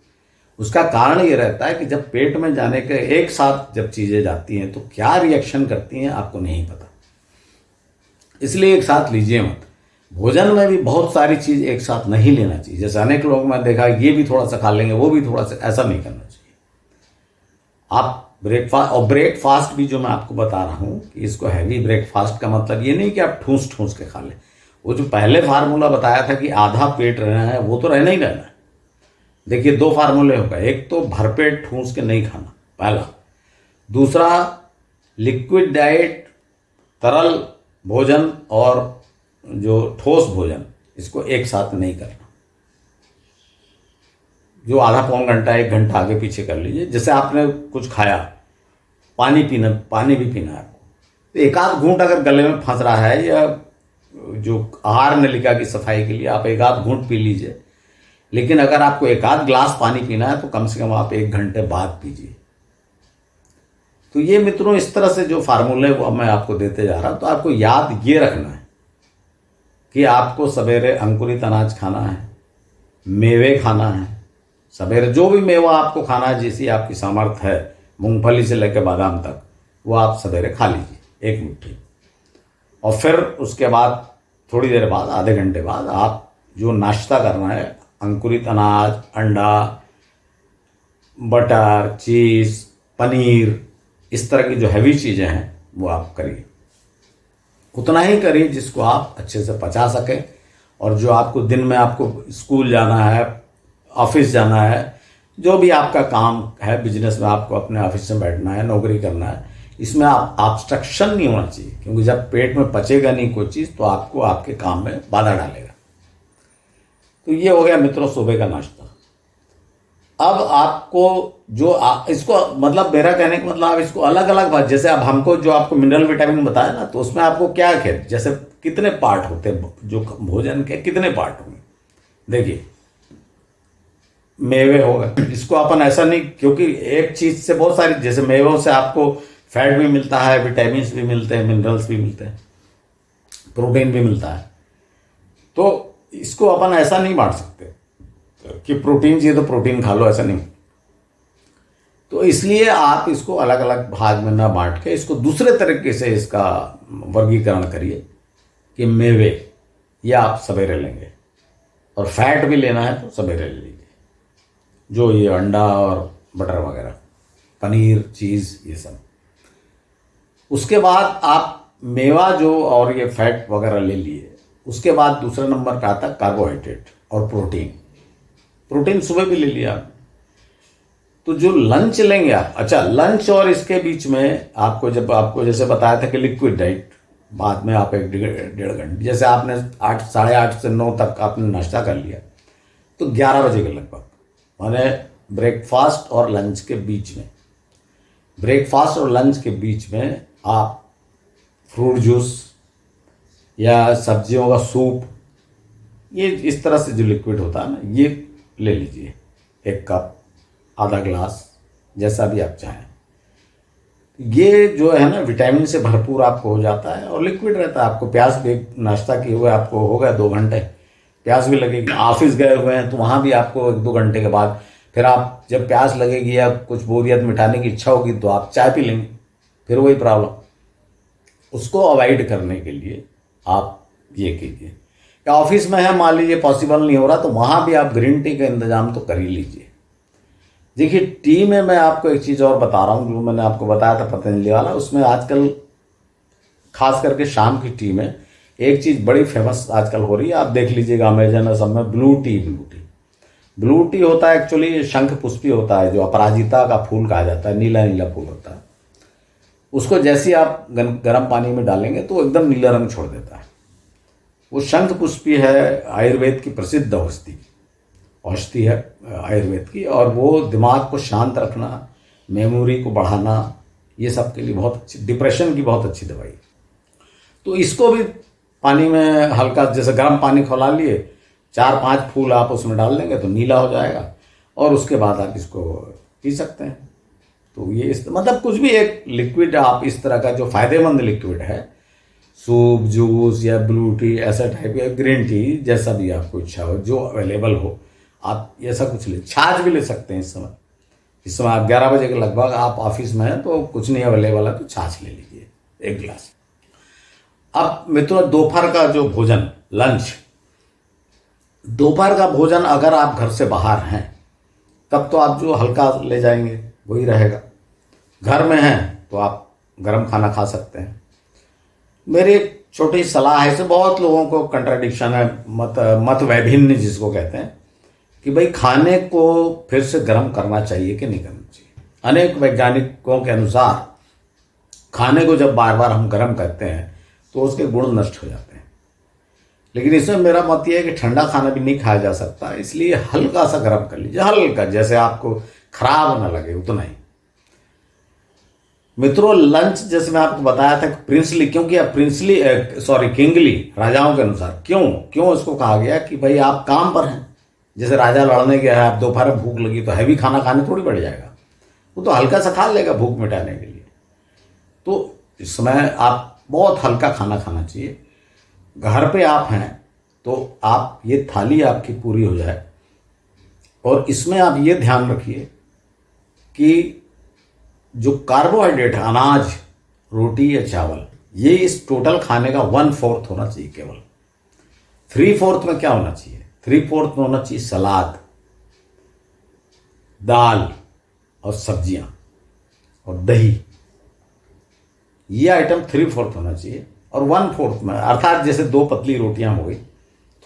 उसका कारण ये रहता है कि जब पेट में जाने के एक साथ जब चीज़ें जाती हैं तो क्या रिएक्शन करती हैं आपको नहीं पता, इसलिए एक साथ लीजिए मत। भोजन में भी बहुत सारी चीज़ एक साथ नहीं लेना चाहिए। जैसे अनेक लोग मैंने देखा ये भी थोड़ा सा खा लेंगे, वो भी थोड़ा सा, ऐसा नहीं करना चाहिए। आप ब्रेकफास्ट, और ब्रेकफास्ट भी जो मैं आपको बता रहा हूँ कि इसको हैवी ब्रेकफास्ट का मतलब ये नहीं कि आप ठूस ठूस के खा लें। वो जो पहले फार्मूला बताया था कि आधा पेट रहना है, वो तो रहना ही रहना है। देखिए 2 फार्मूले होगा, एक तो भरपेट ठूस के नहीं खाना पहला, दूसरा लिक्विड डाइट, तरल भोजन और जो ठोस भोजन, इसको एक साथ नहीं करना। जो आधा पौन घंटा 1 घंटा आगे पीछे कर लीजिए। जैसे आपने कुछ खाया, पानी भी पीना है आपको, तो एक आध घूंट अगर गले में फंस रहा है, या जो आहार नलिका की सफाई के लिए आप एक आध घूंट पी लीजिए। लेकिन अगर आपको एक आध ग्लास पानी पीना है तो कम से कम आप 1 घंटे बाद पीजिए। तो ये मित्रों इस तरह से जो फार्मूले वो मैं आपको देते जा रहा हूं, तो आपको याद ये रखना है कि आपको सवेरे अंकुरित अनाज खाना है, मेवे खाना है सवेरे, जो भी मेवा आपको खाना है जैसी आपकी सामर्थ्य है, मूंगफली से लेकर बादाम तक, वो आप सवेरे खा लीजिए 1 मुट्ठी। और फिर उसके बाद थोड़ी देर बाद, आधे घंटे बाद, आप जो नाश्ता करना है, अंकुरित अनाज, अंडा, बटर, चीज़, पनीर, इस तरह की जो हैवी चीज़ें हैं वो आप करिए। उतना ही करिए जिसको आप अच्छे से पचा सकें। और जो आपको दिन में आपको स्कूल जाना है, ऑफिस जाना है, जो भी आपका काम है, बिजनेस में आपको अपने ऑफिस में बैठना है, नौकरी करना है, इसमें आप ऑब्स्ट्रक्शन नहीं होना चाहिए। क्योंकि जब पेट में पचेगा नहीं कोई चीज़ तो आपको आपके काम में बाधा डालेगा। तो ये हो गया मित्रों सुबह का नाश्ता। अब आपको जो इसको मतलब मेरा कहने का मतलब आप इसको अलग अलग बात, जैसे अब हमको जो आपको मिनरल विटामिन बताया ना, तो उसमें आपको क्या क्या जैसे कितने पार्ट होते हैं, जो भोजन के कितने पार्ट होंगे। देखिए मेवे हो गए, इसको अपन ऐसा नहीं, क्योंकि एक चीज से बहुत सारी, जैसे मेवों से आपको फैट भी मिलता है, विटामिन भी मिलते हैं, मिनरल्स भी मिलते हैं, प्रोटीन भी मिलता है। तो इसको अपन ऐसा नहीं बांट सकते कि प्रोटीन चाहिए तो प्रोटीन खा लो, ऐसा नहीं। तो इसलिए आप इसको अलग अलग भाग में ना बांट के इसको दूसरे तरीके से इसका वर्गीकरण करिए कि मेवे ये आप सवेरे लेंगे, और फैट भी लेना है तो सवेरे ले लीजिए, जो ये अंडा और बटर वगैरह, पनीर, चीज़, ये सब। उसके बाद आप मेवा जो और ये फैट वगैरह ले लिए। उसके बाद दूसरे नंबर पे आता है कार्बोहाइड्रेट और प्रोटीन। प्रोटीन सुबह भी ले लिया आप। तो जो लंच लेंगे आप, अच्छा लंच और इसके बीच में आपको, जब आपको जैसे बताया था कि लिक्विड डाइट, बाद में आप 1-1.5 घंटे, जैसे आपने 8, साढ़े 8 से 9 तक आपने नाश्ता कर लिया, तो 11 बजे के लगभग, माने ब्रेकफास्ट और लंच के बीच में, ब्रेकफास्ट और लंच के बीच में आप फ्रूट जूस या सब्जियों का सूप, ये इस तरह से जो लिक्विड होता है ना, ये ले लीजिए, 1 कप, आधा ग्लास, जैसा भी आप चाहें। ये जो है ना विटामिन से भरपूर आपको हो जाता है और लिक्विड रहता है। आपको प्यास भी, नाश्ता किए हुए आपको हो गया 2 घंटे, प्यास भी लगेगी। ऑफिस गए हुए हैं तो वहाँ भी आपको 1-2 घंटे के बाद फिर आप जब प्यास लगेगी या कुछ बोरियत मिटाने की इच्छा होगी तो आप चाय पी लेंगे, फिर वही प्रॉब्लम। उसको अवॉइड करने के लिए आप ये कीजिए। या ऑफिस में है, मान लीजिए पॉसिबल नहीं हो रहा, तो वहाँ भी आप ग्रीन टी का इंतजाम तो कर ही लीजिए। देखिए टी में मैं आपको एक चीज़ और बता रहा हूँ, जो मैंने आपको बताया था पतंजलि वाला, उसमें आजकल खास करके शाम की टी में एक चीज़ बड़ी फेमस आजकल हो रही है, आप देख लीजिएगा अमेजन और सब में, ब्लू टी। ब्लू टी होता है एक्चुअली शंख पुष्पी होता है, जो अपराजिता का फूल कहा जाता है, नीला नीला फूल होता है। उसको जैसे ही आप गर्म पानी में डालेंगे तो एकदम नीला रंग छोड़ देता है। वो शंख पुष्पी है, आयुर्वेद की प्रसिद्ध औषधि है आयुर्वेद की, और वो दिमाग को शांत रखना, मेमोरी को बढ़ाना, ये सब के लिए बहुत अच्छी, डिप्रेशन की बहुत अच्छी दवाई। तो इसको भी पानी में हल्का, जैसे गर्म पानी खौला लिए, 4-5 फूल आप उसमें डाल देंगे तो नीला हो जाएगा, और उसके बाद आप इसको पी सकते हैं। तो ये मतलब कुछ भी एक लिक्विड आप इस तरह का जो फायदेमंद लिक्विड है, सूप, जूस या ब्लू टी, ऐसा टाइप या ग्रीन टी, जैसा भी आपको इच्छा हो, जो अवेलेबल हो, आप ऐसा कुछ ले, छाछ भी ले सकते हैं इस समय आप 11 बजे के लगभग आप ऑफिस में हैं तो कुछ नहीं अवेलेबल है तो छाछ ले लीजिए 1 गिलास। अब मित्रों, दोपहर का जो भोजन, लंच, दोपहर का भोजन अगर आप घर से बाहर हैं तब तो आप जो हल्का ले जाएंगे वही रहेगा। घर में हैं तो आप गर्म खाना खा सकते हैं। मेरी एक छोटी सलाह है, इसे बहुत लोगों को कंट्राडिक्शन है, मत वैभिन्न जिसको कहते हैं, कि भाई खाने को फिर से गर्म करना चाहिए कि नहीं करना चाहिए। अनेक वैज्ञानिकों के अनुसार खाने को जब बार बार हम गर्म करते हैं तो उसके गुण नष्ट हो जाते हैं। लेकिन इसमें मेरा मत यह है कि ठंडा खाना भी नहीं खाया जा सकता, इसलिए हल्का सा गर्म कर लीजिए, हल्का, जैसे आपको खराब ना लगे उतना ही। मित्रों, लंच जैसे मैं आपको बताया था प्रिंसली, क्योंकि अब किंगली राजाओं के अनुसार क्यों इसको कहा गया कि भाई आप काम पर हैं। जैसे राजा लड़ने गया है, आप दोपहर में भूख लगी तो हैवी खाना खाने थोड़ी बढ़ जाएगा, वो तो हल्का सा खा लेगा भूख मिटाने के लिए। तो इस समय आप बहुत हल्का खाना खाना चाहिए। घर पे आप हैं तो आप ये थाली आपकी पूरी हो जाए, और इसमें आप ये ध्यान रखिए कि जो कार्बोहाइड्रेट है, अनाज, रोटी या चावल, ये इस टोटल खाने का 1/4 होना चाहिए केवल। 3/4 में क्या होना चाहिए? 3/4 में होना चाहिए सलाद, दाल और सब्जियां और दही। ये आइटम 3/4 होना चाहिए, और 1/4 में, अर्थात जैसे 2 पतली रोटियां हो गई,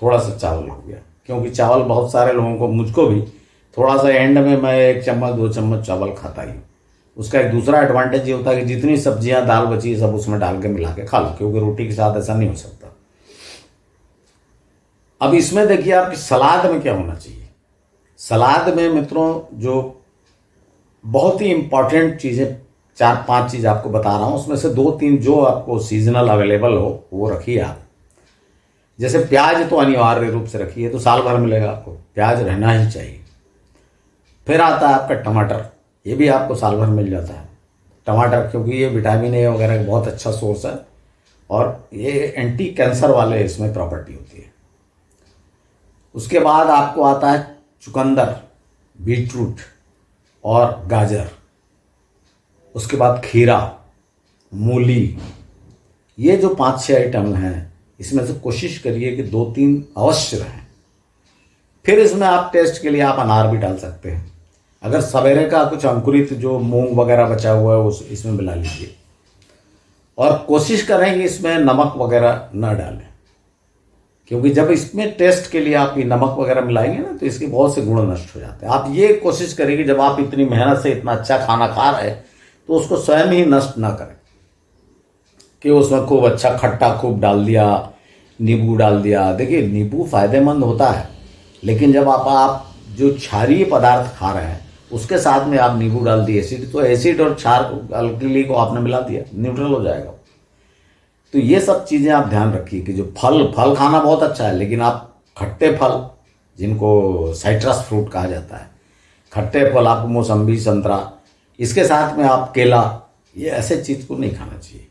थोड़ा सा चावल हो गया, क्योंकि चावल बहुत सारे लोगों को, मुझको भी थोड़ा सा एंड में मैं 1 चम्मच 2 चम्मच चावल खाता ही हूँ। उसका एक दूसरा एडवांटेज ये होता है कि जितनी सब्जियां दाल बची सब उसमें डाल के मिला के खा लो, क्योंकि रोटी के साथ ऐसा नहीं हो सकता। अब इसमें देखिए आपकी सलाद में क्या होना चाहिए। सलाद में मित्रों जो बहुत ही इंपॉर्टेंट चीज़ें, 4-5 चीज़ आपको बता रहा हूँ, उसमें से 2-3 जो आपको सीजनल अवेलेबल हो वो रखिए आप। जैसे प्याज तो अनिवार्य रूप से रखिए, तो साल भर मिलेगा आपको, प्याज रहना ही चाहिए। फिर आता है आपका टमाटर, ये भी आपको साल भर मिल जाता है टमाटर, क्योंकि ये विटामिन ए वगैरह का बहुत अच्छा सोर्स है, और ये एंटी कैंसर वाले इसमें प्रॉपर्टी होती है। उसके बाद आपको आता है चुकंदर, बीटरूट और गाजर। उसके बाद खीरा, मूली। ये जो 5-6 आइटम हैं, इसमें से कोशिश करिए कि 2-3 अवश्य रहें। फिर इसमें आप टेस्ट के लिए आप अनार भी डाल सकते हैं। अगर सवेरे का कुछ अंकुरित जो मूंग वगैरह बचा हुआ है उस इसमें मिला लीजिए, और कोशिश करें कि इसमें नमक वगैरह न डालें, क्योंकि जब इसमें टेस्ट के लिए आप ये नमक वगैरह मिलाएंगे ना तो इसके बहुत से गुण नष्ट हो जाते हैं। आप ये कोशिश करें कि जब आप इतनी मेहनत से इतना अच्छा खाना खा रहे हैं तो उसको स्वयं ही नष्ट ना करें, कि उसमें खूब अच्छा खट्टा खूब डाल दिया, नींबू डाल दिया। देखिए, नींबू फायदेमंद होता है, लेकिन जब आप जो क्षारीय पदार्थ खा रहे हैं उसके साथ में आप नींबू डाल दिए, एसिड, तो एसिड और क्षार अल्कली को आपने मिला दिया, न्यूट्रल हो जाएगा। तो ये सब चीज़ें आप ध्यान रखिए कि जो फल खाना बहुत अच्छा है, लेकिन आप खट्टे फल, जिनको साइट्रस फ्रूट कहा जाता है, खट्टे फल, आपको मौसम्बी, संतरा, इसके साथ में आप केला, ये ऐसे चीज़ को नहीं खाना चाहिए।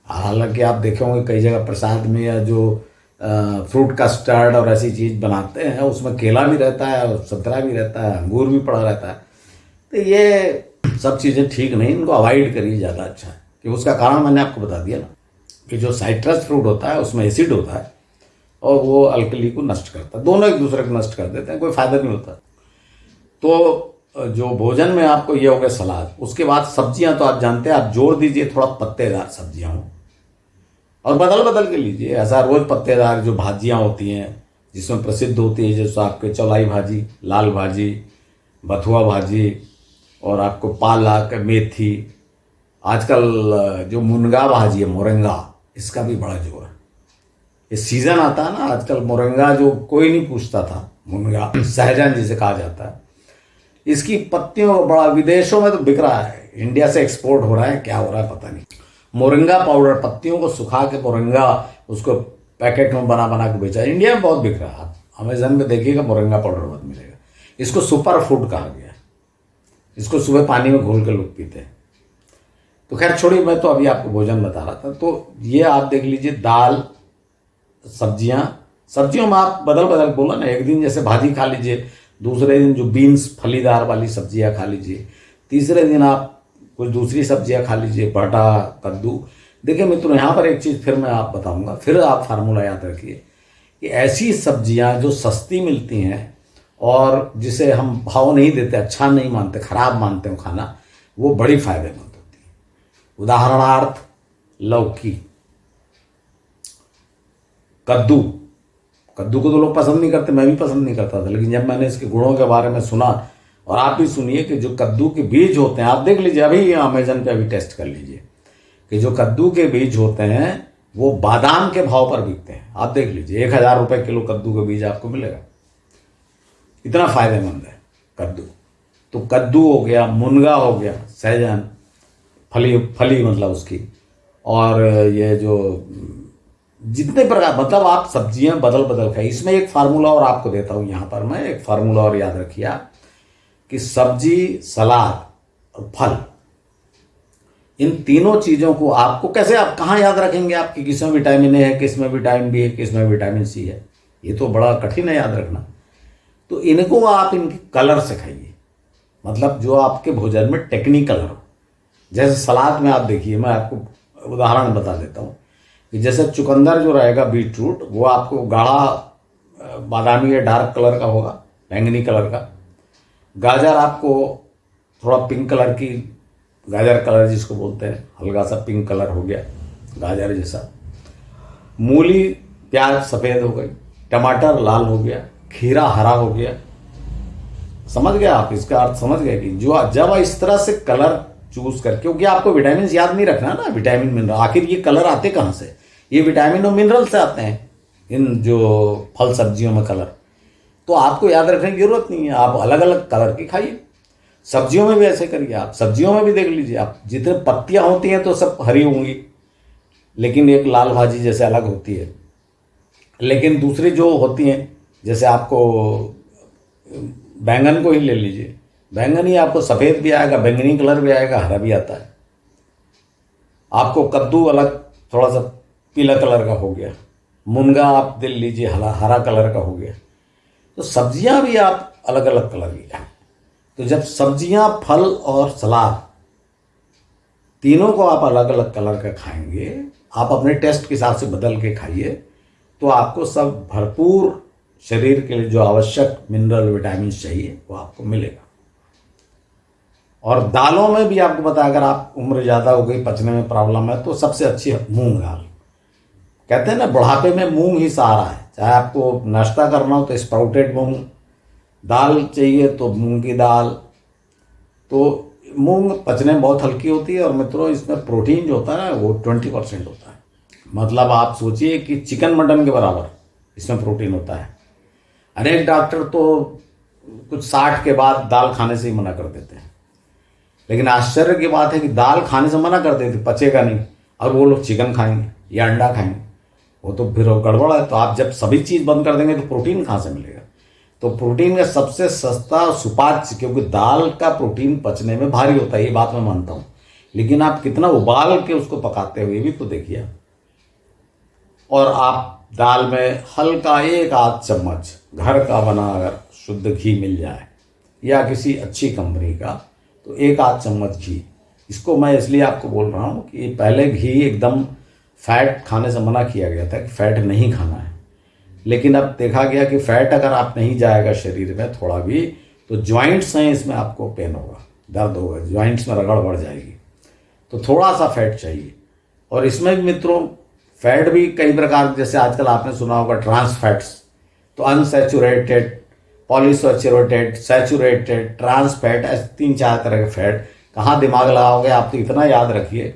हालांकि आप देखे होंगे कई जगह प्रसाद में या जो फ्रूट कस्टर्ड और ऐसी चीज़ बनाते हैं उसमें केला भी रहता है और संतरा भी रहता है, अंगूर भी पड़ा रहता है। तो ये सब चीज़ें ठीक नहीं, इनको अवॉइड करिए, ज़्यादा अच्छा है। कि उसका कारण मैंने आपको बता दिया ना, कि जो साइट्रस फ्रूट होता है उसमें एसिड होता है और वो अल्कली को नष्ट करता है, दोनों एक दूसरे को नष्ट कर देते हैं, कोई फायदा नहीं होता। तो जो भोजन में आपको ये हो गया सलाद। उसके बाद सब्जियां तो आप जानते हैं, आप जोड़ दीजिए थोड़ा पत्तेदार सब्जियां हो, और बदल के लीजिए। ऐसा रोज पत्तेदार जो भाजियां होती हैं जिसमें प्रसिद्ध होती है, जैसे आपके चौलाई भाजी, लाल भाजी, बथुआ भाजी, और आपको पालक, मेथी, आजकल जो मुनगा भाजी है, मोरिंगा, इसका भी बड़ा जोर है। ये सीजन आता है ना आजकल, मोरिंगा जो कोई नहीं पूछता था, मुनगा सहजन जिसे कहा जाता है, इसकी पत्तियों को बड़ा विदेशों में तो बिक रहा है, इंडिया से एक्सपोर्ट हो रहा है, क्या हो रहा है पता नहीं। मोरिंगा पाउडर, पत्तियों को सुखा के मोरिंगा, उसको पैकेट में बना के बेचा, इंडिया में बहुत बिक रहा है। आप अमेजन में देखिएगा, मोरिंगा पाउडर बहुत मिलेगा। इसको सुपर फूड कहा गया है, इसको सुबह पानी में घोल के लोग पीते हैं। तो खैर छोड़िए, मैं तो अभी आपको भोजन बता रहा था। तो ये आप देख लीजिए, दाल, सब्जियां, सब्जियों में आप बदल बदल बोला ना, एक दिन जैसे भाजी खा लीजिए, दूसरे दिन जो बीन्स फलीदार वाली सब्जियां खा लीजिए, तीसरे दिन आप कुछ दूसरी सब्जियां खा लीजिए, भाटा, कद्दू। देखिए मित्रों, यहाँ पर एक चीज़ फिर मैं आप बताऊंगा, फिर आप फार्मूला याद रखिए कि ऐसी सब्जियां जो सस्ती मिलती हैं और जिसे हम भाव नहीं देते, अच्छा नहीं मानते, खराब मानते हो खाना, वो बड़ी फायदेमंद होती है। उदाहरणार्थ लौकी, कद्दू। कद्दू को तो लोग पसंद नहीं करते, मैं भी पसंद नहीं करता था, लेकिन जब मैंने इसके गुणों के बारे में सुना, और आप भी सुनिए कि जो कद्दू के बीज होते हैं, आप देख लीजिए अभी अमेजन पे अभी टेस्ट कर लीजिए कि जो कद्दू के बीज होते हैं वो बादाम के भाव पर बिकते हैं। आप देख लीजिए 1,000 रुपये किलो कद्दू का बीज आपको मिलेगा। इतना फायदेमंद है कद्दू। तो कद्दू हो गया, मुनगा हो गया, सहजन, फली फली मतलब उसकी, और ये जो जितने प्रकार, मतलब आप सब्जियां बदल बदल खाइए। इसमें एक फार्मूला और आपको देता हूं, यहां पर मैं एक फार्मूला और याद रखिए आप कि सब्जी, सलाद और फल, इन तीनों चीजों को आपको कैसे, आप कहाँ याद रखेंगे आप कि किसमें विटामिन ए है, किसमें विटामिन बी है, किसमें विटामिन सी है? ये तो बड़ा कठिन है याद रखना। तो इनको आप इनके कलर से खाइए, मतलब जो आपके भोजन में टेक्निकल हो। जैसे सलाद में आप देखिए, मैं आपको उदाहरण बता देता हूँ कि जैसे चुकंदर जो रहेगा, बीटरूट, वो आपको गाढ़ा बादामी या डार्क कलर का होगा, बैंगनी कलर का। गाजर आपको थोड़ा पिंक कलर की, गाजर कलर जिसको बोलते हैं, हल्का सा पिंक कलर हो गया गाजर जैसा। मूली, प्याज सफ़ेद हो गई, टमाटर लाल हो गया, खीरा हरा हो गया। समझ गए आप? इसका अर्थ समझ गए कि जो जब इस तरह से कलर चूज कर, क्योंकि आपको विटामिन याद नहीं रखना ना, विटामिन मिनरल, आखिर ये कलर आते कहाँ से? ये विटामिन और मिनरल से आते हैं, इन जो फल सब्जियों में कलर। तो आपको याद रखने की जरूरत नहीं है, आप अलग अलग कलर की खाइए। सब्जियों में भी ऐसे करिए आप, सब्जियों में भी देख लीजिए आप, जितने पत्तियां होती हैं तो सब हरी होंगी, लेकिन एक लाल भाजी जैसे अलग होती है। लेकिन दूसरी जो होती हैं, जैसे आपको बैंगन को ही ले लीजिए, बैंगन ही आपको सफ़ेद भी आएगा, बैंगनी कलर भी आएगा, हरा भी आता है। आपको कद्दू अलग थोड़ा सा पीला कलर का हो गया, मुनगा आप दिल लीजिए हरा कलर का हो गया। तो सब्जियां भी आप अलग अलग कलर की खाएं। तो जब सब्जियां, फल और सलाद तीनों को आप अलग अलग कलर का खाएंगे, आप अपने टेस्ट के हिसाब से बदल के खाइए, तो आपको सब भरपूर शरीर के लिए जो आवश्यक मिनरल विटामिन चाहिए वो आपको मिलेगा। और दालों में भी आपको पता है, अगर आप उम्र ज़्यादा हो गई, पचने में प्रॉब्लम है, तो सबसे अच्छी है मूंग दाल। कहते हैं ना, बुढ़ापे में मूंग ही सहारा है। चाहे आपको नाश्ता करना हो तो स्प्राउटेड मूंग दाल चाहिए, तो मूंग की दाल। तो मूंग पचने में बहुत हल्की होती है, और मित्रों इसमें प्रोटीन जो होता है वो 20% होता है। मतलब आप सोचिए कि चिकन मटन के बराबर इसमें प्रोटीन होता है। अनेक डॉक्टर तो कुछ 60 के बाद दाल खाने से ही मना कर देते हैं, लेकिन आश्चर्य की बात है कि दाल खाने से मना कर देते, पचेगा नहीं, और वो लोग चिकन खाएंगे या अंडा खाएंगे, वो तो फिर गड़बड़ है। तो आप जब सभी चीज़ बंद कर देंगे तो प्रोटीन कहाँ से मिलेगा? तो प्रोटीन का सबसे सस्ता सुपाच्य, क्योंकि दाल का प्रोटीन पचने में भारी होता है, ये बात मैं मानता हूँ, लेकिन आप कितना उबाल के उसको पकाते हो ये भी तो देखिए। और आप दाल में हल्का 1 आध चम्मच घर का बना अगर शुद्ध घी मिल जाए, या किसी अच्छी कंपनी का, तो 1 आध चम्मच घी। इसको मैं इसलिए आपको बोल रहा हूँ कि पहले घी एकदम फैट खाने से मना किया गया था कि फैट नहीं खाना है, लेकिन अब देखा गया कि फैट अगर आप नहीं जाएगा शरीर में थोड़ा भी, तो जॉइंट्स हैं इसमें आपको पेन होगा, दर्द होगा, जॉइंट्स में रगड़ बढ़ जाएगी। तो थोड़ा सा फैट चाहिए। और इसमें भी मित्रों फैट भी कई प्रकार, जैसे आजकल आपने सुना होगा ट्रांस फैट्स, तो unsaturated, polyunsaturated, saturated, trans fat, ऐसे 3-4 तरह के फैट। कहाँ दिमाग लगाओगे? आप तो इतना याद रखिए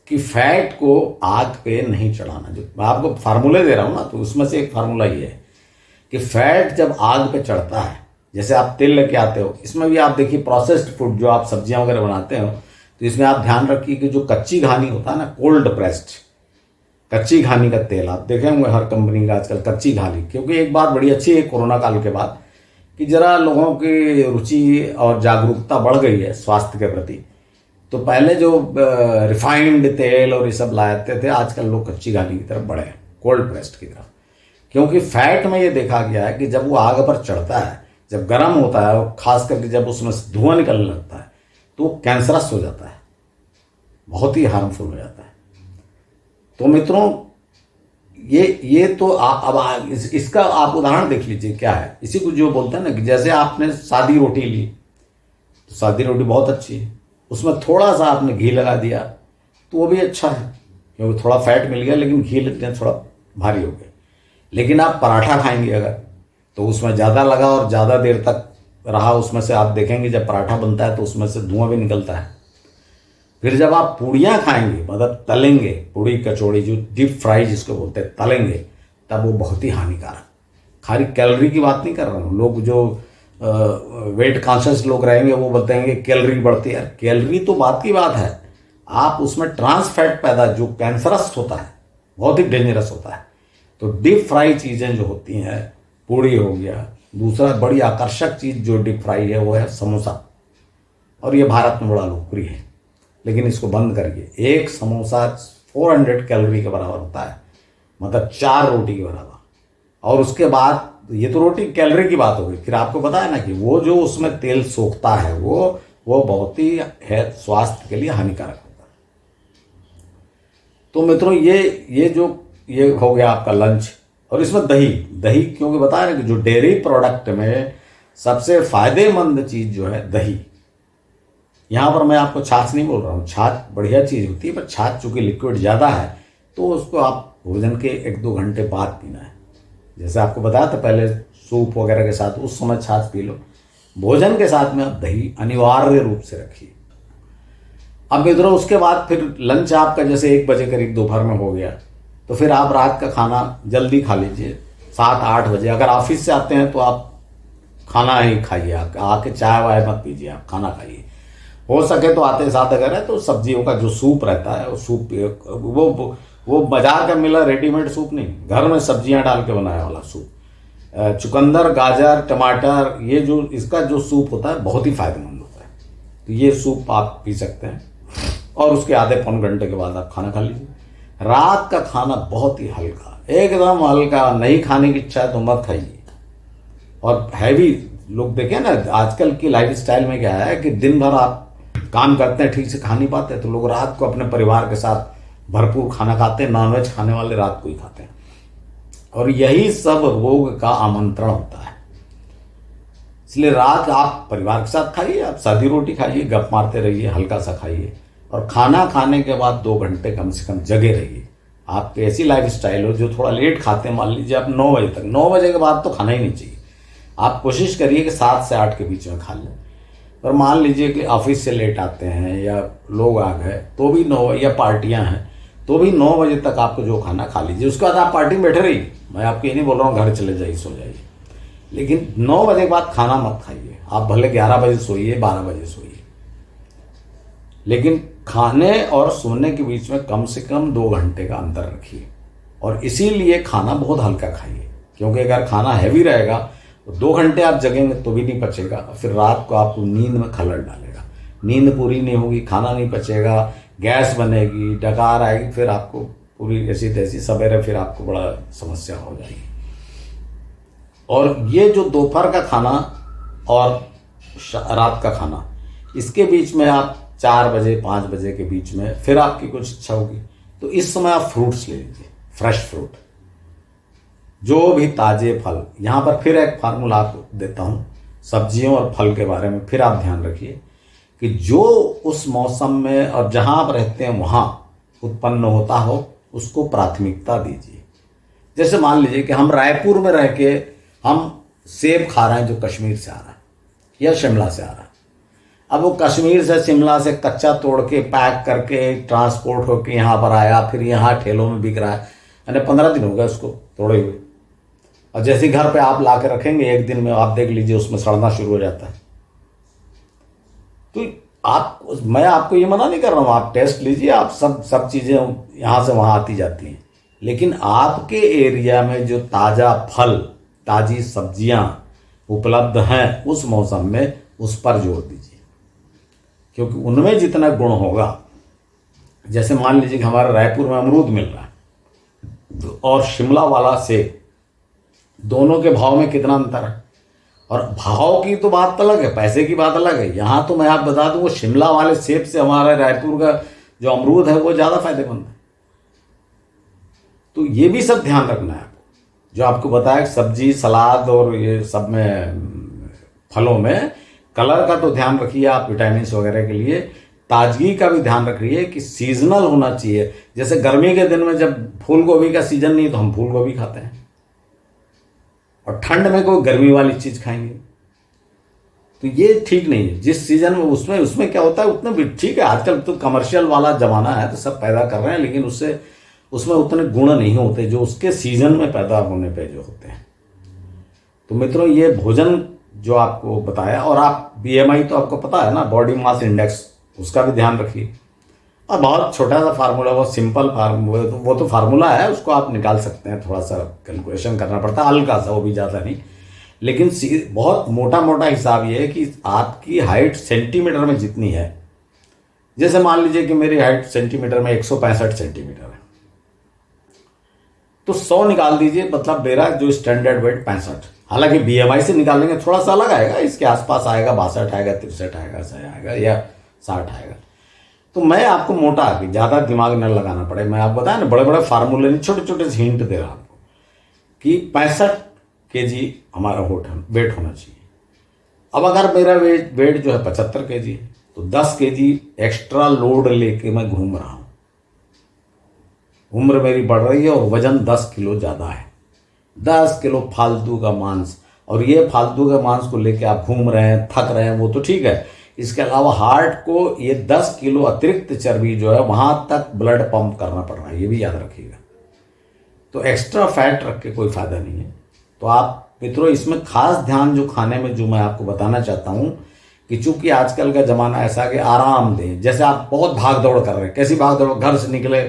कि फैट को आग पे नहीं चढ़ाना। जो मैं आपको फार्मूले दे रहा हूँ ना, तो उसमें से एक फार्मूला ये है कि फैट जब आग पे चढ़ता है, जैसे आप तेल लेके आते हो, इसमें भी आप देखिए प्रोसेस्ड फूड जो आप सब्जियां वगैरह बनाते हो, तो इसमें आप ध्यान रखिए कि जो कच्ची घानी होता है ना, कोल्ड प्रेस्ड कच्ची घानी का तेल, आप देखे होंगे हर कंपनी का आजकल कच्ची घानी। क्योंकि एक बात बड़ी अच्छी है कोरोना काल के बाद कि जरा लोगों की रुचि और जागरूकता बढ़ गई है स्वास्थ्य के प्रति। तो पहले जो रिफाइंड तेल और ये सब लाते थे, आजकल लोग कच्ची घानी की तरफ बढ़े हैं, कोल्ड प्रेस्ड की तरफ। क्योंकि फैट में ये देखा गया है कि जब वो आग पर चढ़ता है, जब गर्म होता है, और खास करके जब उसमें से धुआं निकलने लगता है, तो वो कैंसरस हो जाता है, बहुत ही हार्मफुल हो जाता है। तो मित्रों, ये तो अब इसका आप उदाहरण देख लीजिए क्या है। इसी को जो बोलते हैं ना कि जैसे आपने सादी रोटी ली, तो सादी रोटी बहुत अच्छी है, उसमें थोड़ा सा आपने घी लगा दिया तो वो भी अच्छा है, क्योंकि थोड़ा फैट मिल गया, लेकिन घी लगने थोड़ा भारी हो गया। लेकिन आप पराठा खाएंगे अगर, तो उसमें ज़्यादा लगा और ज़्यादा देर तक रहा, उसमें से आप देखेंगे जब पराठा बनता है तो उसमें से धुआं भी निकलता है। फिर जब आप पूड़ियाँ खाएंगे, मतलब तलेंगे, पूड़ी कचौड़ी जो डीप फ्राई जिसको बोलते हैं, तलेंगे, तब वो बहुत ही हानिकारक। खाली कैलोरी की बात नहीं कर रहा हूँ, लोग जो वेट कॉन्शियस लोग रहेंगे वो बताएंगे कैलोरी बढ़ती है। कैलोरी तो बात की बात है, आप उसमें ट्रांस फैट पैदा जो कैंसरस होता है, बहुत ही डेंजरस होता है। तो डीप फ्राई चीज़ें जो होती हैं, पूड़ी हो गया, दूसरा बड़ी आकर्षक चीज़ जो डीप फ्राई है वो है समोसा, और ये भारत में बड़ा लोकप्रिय है। लेकिन इसको बंद करिए। एक समोसा 400 कैलोरी के बराबर होता है, मतलब 4 रोटी के बराबर। और उसके बाद ये तो रोटी कैलोरी की बात हो गई, फिर आपको पता है ना कि वो जो उसमें तेल सोखता है वो बहुत ही है स्वास्थ्य के लिए हानिकारक होता है। तो मित्रों, ये हो गया आपका लंच। और इसमें दही क्योंकि बताया ना कि जो डेयरी प्रोडक्ट में सबसे फायदेमंद चीज़ जो है दही। यहाँ पर मैं आपको छाछ नहीं बोल रहा हूँ, छाछ बढ़िया चीज़ होती है, पर छाछ चूँकि लिक्विड ज़्यादा है तो उसको आप भोजन के 1-2 घंटे बाद पीना है। जैसे आपको बताया था पहले, सूप वगैरह के साथ उस समय छाछ पी लो, भोजन के साथ में आप दही अनिवार्य रूप से रखिए। अब मित्रों, उसके बाद फिर लंच आपका जैसे 1 बजे करीब दोपहर में हो गया, तो फिर आप रात का खाना जल्दी खा लीजिए, 7-8 बजे। अगर ऑफिस से आते हैं तो आप खाना ही खाइए, आके चाय वाय मत पीजिए, आप खाना खाइए। हो सके तो आते साथ अगर है तो सब्जियों का जो सूप रहता है वो सूप, वो बाजार का मिला रेडीमेड सूप नहीं, घर में सब्जियां डाल के बनाया वाला सूप, चुकंदर, गाजर, टमाटर, ये जो इसका जो सूप होता है बहुत ही फायदेमंद होता है। तो ये सूप आप पी सकते हैं, और उसके आधे पौन घंटे के बाद आप खाना खा लीजिए। रात का खाना बहुत ही हल्का, एकदम हल्का, नहीं खाने की इच्छा है तो मत खाइए। और हैवी लोग देखें ना, आजकल की लाइफ स्टाइल में क्या है कि दिन भर आप काम करते हैं, ठीक से खा नहीं पाते, तो लोग रात को अपने परिवार के साथ भरपूर खाना खाते हैं। नॉनवेज खाने वाले रात को ही खाते हैं, और यही सब रोग का आमंत्रण होता है। इसलिए रात आप परिवार के साथ खाइए, आप सादी रोटी खाइए, गप मारते रहिए, हल्का सा खाइए, और खाना खाने के बाद 2 घंटे कम से कम जगे रहिए। आपकी ऐसी लाइफ स्टाइल हो जो थोड़ा लेट खाते हैं, मान लीजिए आप 9 बजे तक, 9 बजे के बाद तो खाना ही नहीं चाहिए। आप कोशिश करिए कि 7 से 8 के बीच में खा लें। पर मान लीजिए कि ऑफिस से लेट आते हैं या लोग आ गए तो भी 9, या पार्टियां हैं तो भी 9 बजे तक आपको जो खाना खा लीजिए। उसके बाद आप पार्टी में बैठे रहिए, मैं आपको ये नहीं बोल रहा हूँ घर चले जाइए, सो जाइए, लेकिन 9 बजे के बाद खाना मत खाइए। आप भले 11 बजे सोइए, 12 बजे सोइए, लेकिन खाने और सोने के बीच में कम से कम 2 घंटे का अंतर रखिए। और इसीलिए खाना बहुत हल्का खाइए, क्योंकि अगर खाना हैवी रहेगा तो 2 घंटे आप जगेंगे तो भी नहीं पचेगा, फिर रात को आपको नींद में खलल डालेगा, नींद पूरी नहीं होगी, खाना नहीं पचेगा, गैस बनेगी, डकार आएगी, फिर आपको पूरी ऐसी तैसी सवेरे फिर आपको बड़ा समस्या हो जाएगी। और ये जो दोपहर का खाना और रात का खाना, इसके बीच में आप 4 बजे 5 बजे के बीच में फिर आपकी कुछ इच्छा होगी तो इस समय आप फ्रूट्स ले लीजिए, फ्रेश फ्रूट, जो भी ताजे फल। यहाँ पर फिर एक फार्मूला आपको देता हूँ सब्जियों और फल के बारे में, फिर आप ध्यान रखिए कि जो उस मौसम में और जहाँ आप रहते हैं वहाँ उत्पन्न होता हो उसको प्राथमिकता दीजिए। जैसे मान लीजिए कि हम रायपुर में रह के हम सेब खा रहे हैं जो कश्मीर से आ रहा है या शिमला से आ रहा है। अब वो कश्मीर से शिमला से कच्चा तोड़ के पैक करके ट्रांसपोर्ट होकर यहाँ पर आया, फिर यहाँ ठेलों में बिक रहा है, यानी 15 दिन हो गए उसको तोड़े हुए। और जैसे घर पे आप ला के रखेंगे 1 दिन में आप देख लीजिए उसमें सड़ना शुरू हो जाता है। तो मैं आपको ये मना नहीं कर रहा हूँ, आप टेस्ट लीजिए, आप सब चीज़ें यहाँ से वहाँ आती जाती हैं, लेकिन आपके एरिया में जो ताज़ा फल, ताज़ी सब्जियाँ उपलब्ध हैं उस मौसम में, उस पर जोर दीजिए, क्योंकि उनमें जितना गुण होगा। जैसे मान लीजिए कि हमारे रायपुर में अमरूद मिल रहा है और शिमला वाला सेब, दोनों के भाव में कितना अंतर है। और भाव की तो बात अलग है, पैसे की बात अलग है। यहाँ तो मैं आप बता दूं, वो शिमला वाले सेब से हमारे रायपुर का जो अमरूद है वो ज़्यादा फायदेमंद है। तो ये भी सब ध्यान रखना है आपको। जो आपको बताया सब्जी सलाद और ये सब में फलों में कलर का तो ध्यान रखिए आप, विटामिन वगैरह के लिए। ताजगी का भी ध्यान रखिए कि सीजनल होना चाहिए। जैसे गर्मी के दिन में जब फूल गोभी का सीजन नहीं तो हम फूल गोभी खाते हैं, और ठंड में कोई गर्मी वाली चीज़ खाएंगे, तो ये ठीक नहीं है। जिस सीजन में उसमें उसमें क्या होता है उतना भी ठीक है। आजकल तो कमर्शियल वाला ज़माना है तो सब पैदा कर रहे हैं, लेकिन उसमें उतने गुण नहीं होते जो उसके सीजन में पैदा होने पे जो होते हैं। तो मित्रों, ये भोजन जो आपको बताया, और आप बीएमआई तो आपको पता है ना, बॉडी मास इंडेक्स, उसका भी ध्यान रखिए। और बहुत छोटा सा फार्मूला, बहुत सिंपल फार्मूला, वो तो फार्मूला है, उसको आप निकाल सकते हैं। थोड़ा सा कैलकुलेशन करना पड़ता है, हल्का सा, वो भी ज़्यादा नहीं। लेकिन बहुत मोटा मोटा हिसाब ये है कि आपकी हाइट सेंटीमीटर में जितनी है, जैसे मान लीजिए कि मेरी हाइट सेंटीमीटर में 165 सेंटीमीटर है, तो 100 निकाल दीजिए, मतलब मेरा जो स्टैंडर्ड वेट 65। हालांकि बीएमआई से निकालेंगे थोड़ा सा अलग आएगा, इसके आसपास आएगा, 62 आएगा, 63 आएगा, ऐसा आएगा, या 60 आएगा। तो मैं आपको मोटा कि ज़्यादा दिमाग न लगाना पड़े, मैं आपको बताया ना, बड़े बड़े फार्मूले नहीं, छोटे छोटे से हिंट दे रहा हूँ आपको कि 65 kg हमारा वेट होना चाहिए। अब अगर मेरा वेट जो है 75 kg है, तो 10 kg एक्स्ट्रा लोड लेके मैं घूम रहा हूँ। उम्र मेरी बढ़ रही है और वजन 10 किलो ज़्यादा है, 10 किलो फालतू का मांस। और ये फालतू का मांस को लेके आप घूम रहे हैं, थक रहे हैं, वो तो ठीक है। इसके अलावा हार्ट को ये 10 किलो अतिरिक्त चर्बी जो है वहाँ तक ब्लड पंप करना पड़ रहा है, ये भी याद रखिएगा। तो एक्स्ट्रा फैट रख के कोई फ़ायदा नहीं है। तो आप मित्रों, इसमें खास ध्यान जो खाने में जो मैं आपको बताना चाहता हूँ कि चूंकि आजकल का ज़माना ऐसा कि आराम दें, जैसे आप बहुत भाग दौड़ कर रहे हैं, कैसी भाग दौड़, घर से निकले,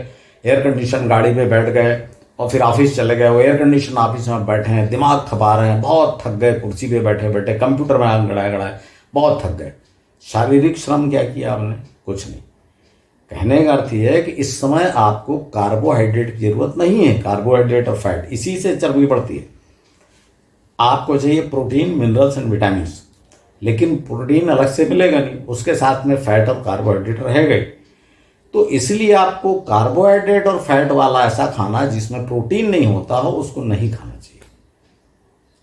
एयर कंडीशन गाड़ी में बैठ गए और फिर ऑफिस चले गए, वो एयर कंडीशन ऑफिस में बैठे हैं, दिमाग खपा रहे हैं, बहुत थक गए, कुर्सी पे बैठे बैठे कंप्यूटर में हाथ गड़ाए गड़ाए बहुत थक गए। शारीरिक श्रम क्या किया आपने? कुछ नहीं। कहने का अर्थ यह है कि इस समय आपको कार्बोहाइड्रेट की जरूरत नहीं है। कार्बोहाइड्रेट और फैट, इसी से चर्बी बढ़ती है। आपको चाहिए प्रोटीन, मिनरल्स एंड विटामिन, लेकिन प्रोटीन अलग से मिलेगा नहीं, उसके साथ में फैट और कार्बोहाइड्रेट रहेगा ही। तो इसलिए आपको कार्बोहाइड्रेट और फैट वाला ऐसा खाना जिसमें प्रोटीन नहीं होता हो, उसको नहीं खाना चाहिए,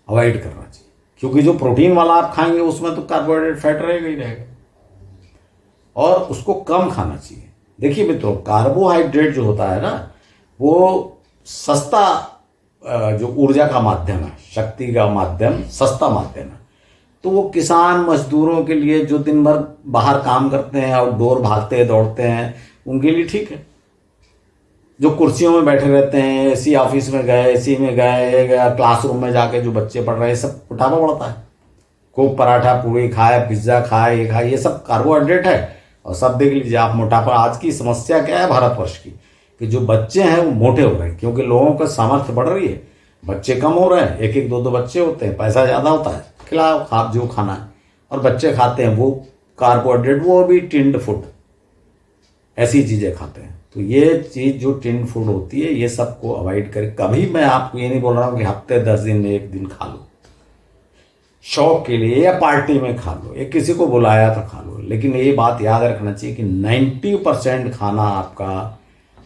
अवॉइड करना चाहिए। क्योंकि जो प्रोटीन वाला आप खाएंगे उसमें तो कार्बोहाइड्रेट फैट रहेगा ही रहेगा, और उसको कम खाना चाहिए। देखिए मित्रों, कार्बोहाइड्रेट जो होता है ना, वो सस्ता जो ऊर्जा का माध्यम है, शक्ति का माध्यम, सस्ता माध्यम है। तो वो किसान मजदूरों के लिए जो दिन भर बाहर काम करते हैं, आउटडोर भागते दौड़ते हैं, उनके लिए ठीक है। जो कुर्सियों में बैठे रहते हैं, एसी ऑफिस में गए, एसी में गए, क्लासरूम में जाके जो बच्चे पढ़ रहे हैं, सब मोटापा बढ़ता है। खूब पराठा पूरी खाए, पिज्ज़ा खाए, ये खाए, ये सब कार्बोहाइड्रेट है। और सब देख लीजिए आप, मोटापा आज की समस्या क्या है भारतवर्ष की, कि जो बच्चे हैं वो मोटे हो रहे हैं, क्योंकि लोगों का सामर्थ्य बढ़ रही है, बच्चे कम हो रहे हैं, एक एक दो दो बच्चे होते हैं, पैसा ज़्यादा होता है, खिलाओ खा जो खाना है, और बच्चे खाते हैं वो कार्बोहाइड्रेट, वो भी टिन्ड फूड, ऐसी चीज़ें खाते हैं। तो ये चीज़ जो टिन्ड फूड होती है, ये सबको अवॉइड करें। कभी मैं आपको ये नहीं बोल रहा हूँ कि हफ्ते 10 दिन में एक दिन खा लो शौक के लिए, या पार्टी में खा लो, या किसी को बुलाया तो खा लो, लेकिन ये बात याद रखना चाहिए कि 90% खाना आपका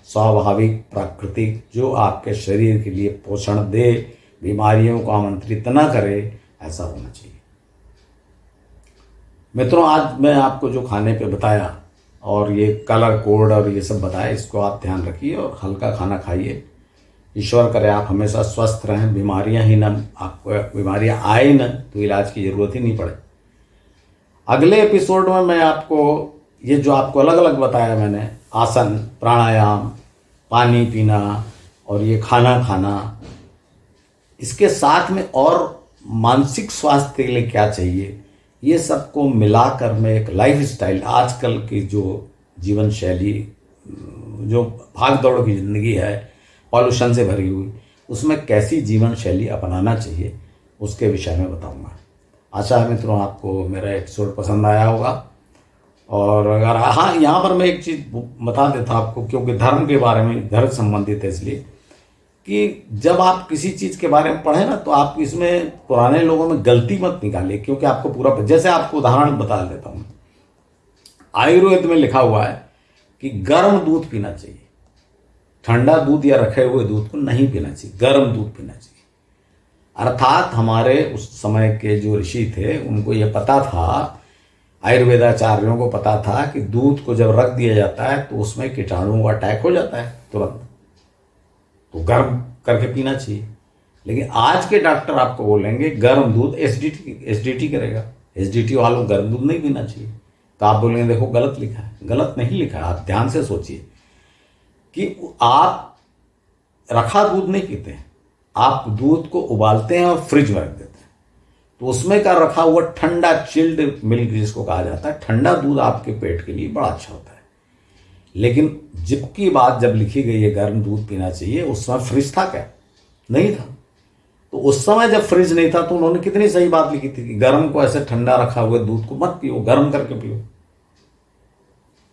स्वाभाविक, प्राकृतिक, जो आपके शरीर के लिए पोषण दे, बीमारियों को आमंत्रित न करे, ऐसा होना चाहिए। मित्रों, आज मैं आपको जो खाने पे बताया और ये कलर कोड और ये सब बताया, इसको आप ध्यान रखिए और हल्का खाना खाइए। ईश्वर करे आप हमेशा स्वस्थ रहें, बीमारियां ही न, आपको बीमारियां आए न तो इलाज की ज़रूरत ही नहीं पड़े। अगले एपिसोड में मैं आपको ये जो आपको अलग अलग बताया मैंने, आसन, प्राणायाम, पानी पीना और ये खाना खाना, इसके साथ में और मानसिक स्वास्थ्य के लिए क्या चाहिए, ये सबको मिलाकर मैं एक लाइफ स्टाइल, आजकल की जो जीवन शैली, जो भाग दौड़ की ज़िंदगी है, पॉल्यूशन से भरी हुई, उसमें कैसी जीवन शैली अपनाना चाहिए, उसके विषय में बताऊंगा। आशा है मित्रों आपको मेरा एपिसोड पसंद आया होगा। और अगर हाँ, यहाँ पर मैं एक चीज़ बता देता आपको, क्योंकि धर्म के बारे में, धर्म संबंधित है इसलिए, कि जब आप किसी चीज के बारे में पढ़े ना, तो आप इसमें पुराने लोगों में गलती मत निकालिए, क्योंकि आपको पूरा, जैसे आपको उदाहरण बता देता हूं, आयुर्वेद में लिखा हुआ है कि गर्म दूध पीना चाहिए, ठंडा दूध या रखे हुए दूध को नहीं पीना चाहिए, गर्म दूध पीना चाहिए। अर्थात हमारे उस समय के जो ऋषि थे उनको यह पता था, आयुर्वेदाचार्यों को पता था कि दूध को जब रख दिया जाता है तो उसमें कीटाणुओं का अटैक हो जाता है तुरंत, तो गर्म करके पीना चाहिए। लेकिन आज के डॉक्टर आपको बोलेंगे गर्म दूध एसिडिटी करेगा, एसिडिटी वालों गर्म दूध नहीं पीना चाहिए। तो आप बोलेंगे देखो गलत लिखा है। गलत नहीं लिखा है, आप ध्यान से सोचिए कि आप रखा दूध नहीं पीते हैं, आप दूध को उबालते हैं और फ्रिज में रख देते हैं, तो उसमें का रखा हुआ ठंडा चिल्ड मिल्क जिसको कहा जाता है, ठंडा दूध आपके पेट के लिए बड़ा अच्छा होता है। लेकिन जबकि बात जब लिखी गई है गर्म दूध पीना चाहिए, उस समय फ्रिज था क्या? नहीं था। तो उस समय जब फ्रिज नहीं था तो उन्होंने कितनी सही बात लिखी थी कि गर्म को ऐसे ठंडा रखा हुए दूध को मत पियो, गर्म करके पियो।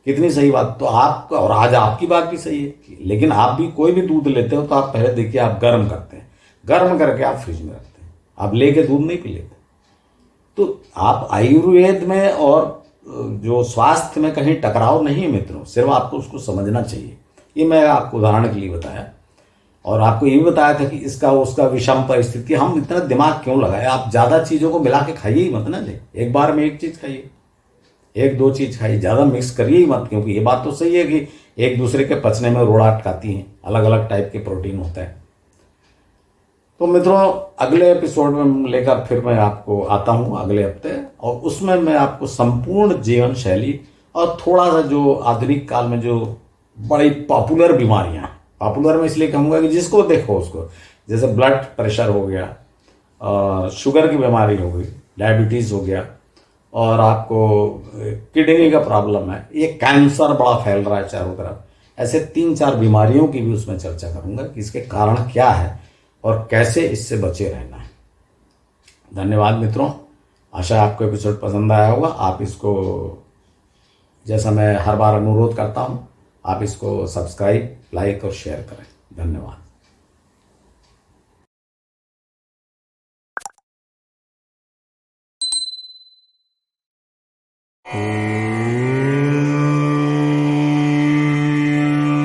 कितनी सही बात। तो आपका और आज आपकी बात भी सही है, लेकिन आप भी कोई भी दूध लेते हो तो आप पहले देखिए आप गर्म करते हैं, गर्म करके आप फ्रिज में रखते हैं, आप लेके दूध नहीं पी लेते। तो आप आयुर्वेद में और जो स्वास्थ्य में कहीं टकराव नहीं है मित्रों, सिर्फ आपको उसको समझना चाहिए। ये मैं आपको उदाहरण के लिए बताया, और आपको ये भी बताया था कि इसका उसका विषम परिस्थिति, हम इतना दिमाग क्यों लगाए। आप ज़्यादा चीज़ों को मिला के खाइए ही मत ना जी, एक बार में एक चीज़ खाइए, एक दो चीज़ खाइए, ज़्यादा मिक्स करिए ही मत। क्योंकि ये बात तो सही है कि एक दूसरे के पचने में रोड़ा अटकाती हैं, अलग अलग टाइप के प्रोटीन होता है। तो मित्रों अगले एपिसोड में लेकर फिर मैं आपको आता हूँ अगले हफ्ते, और उसमें मैं आपको संपूर्ण जीवन शैली और थोड़ा सा जो आधुनिक काल में जो बड़ी पॉपुलर बीमारियां, पॉपुलर में इसलिए कहूँगा कि जिसको देखो उसको, जैसे ब्लड प्रेशर हो गया, शुगर की बीमारी हो गई, डायबिटीज़ हो गया, और आपको किडनी का प्रॉब्लम है, ये कैंसर बड़ा फैल रहा है चारों तरफ, ऐसे 3-4 बीमारियों की भी उसमें चर्चा करूँगा कि इसके कारण क्या है और कैसे इससे बचे रहना है। धन्यवाद मित्रों, आशा आपको एपिसोड पसंद आया होगा। आप इसको, जैसा मैं हर बार अनुरोध करता हूँ, आप इसको सब्सक्राइब, लाइक और शेयर करें। धन्यवाद।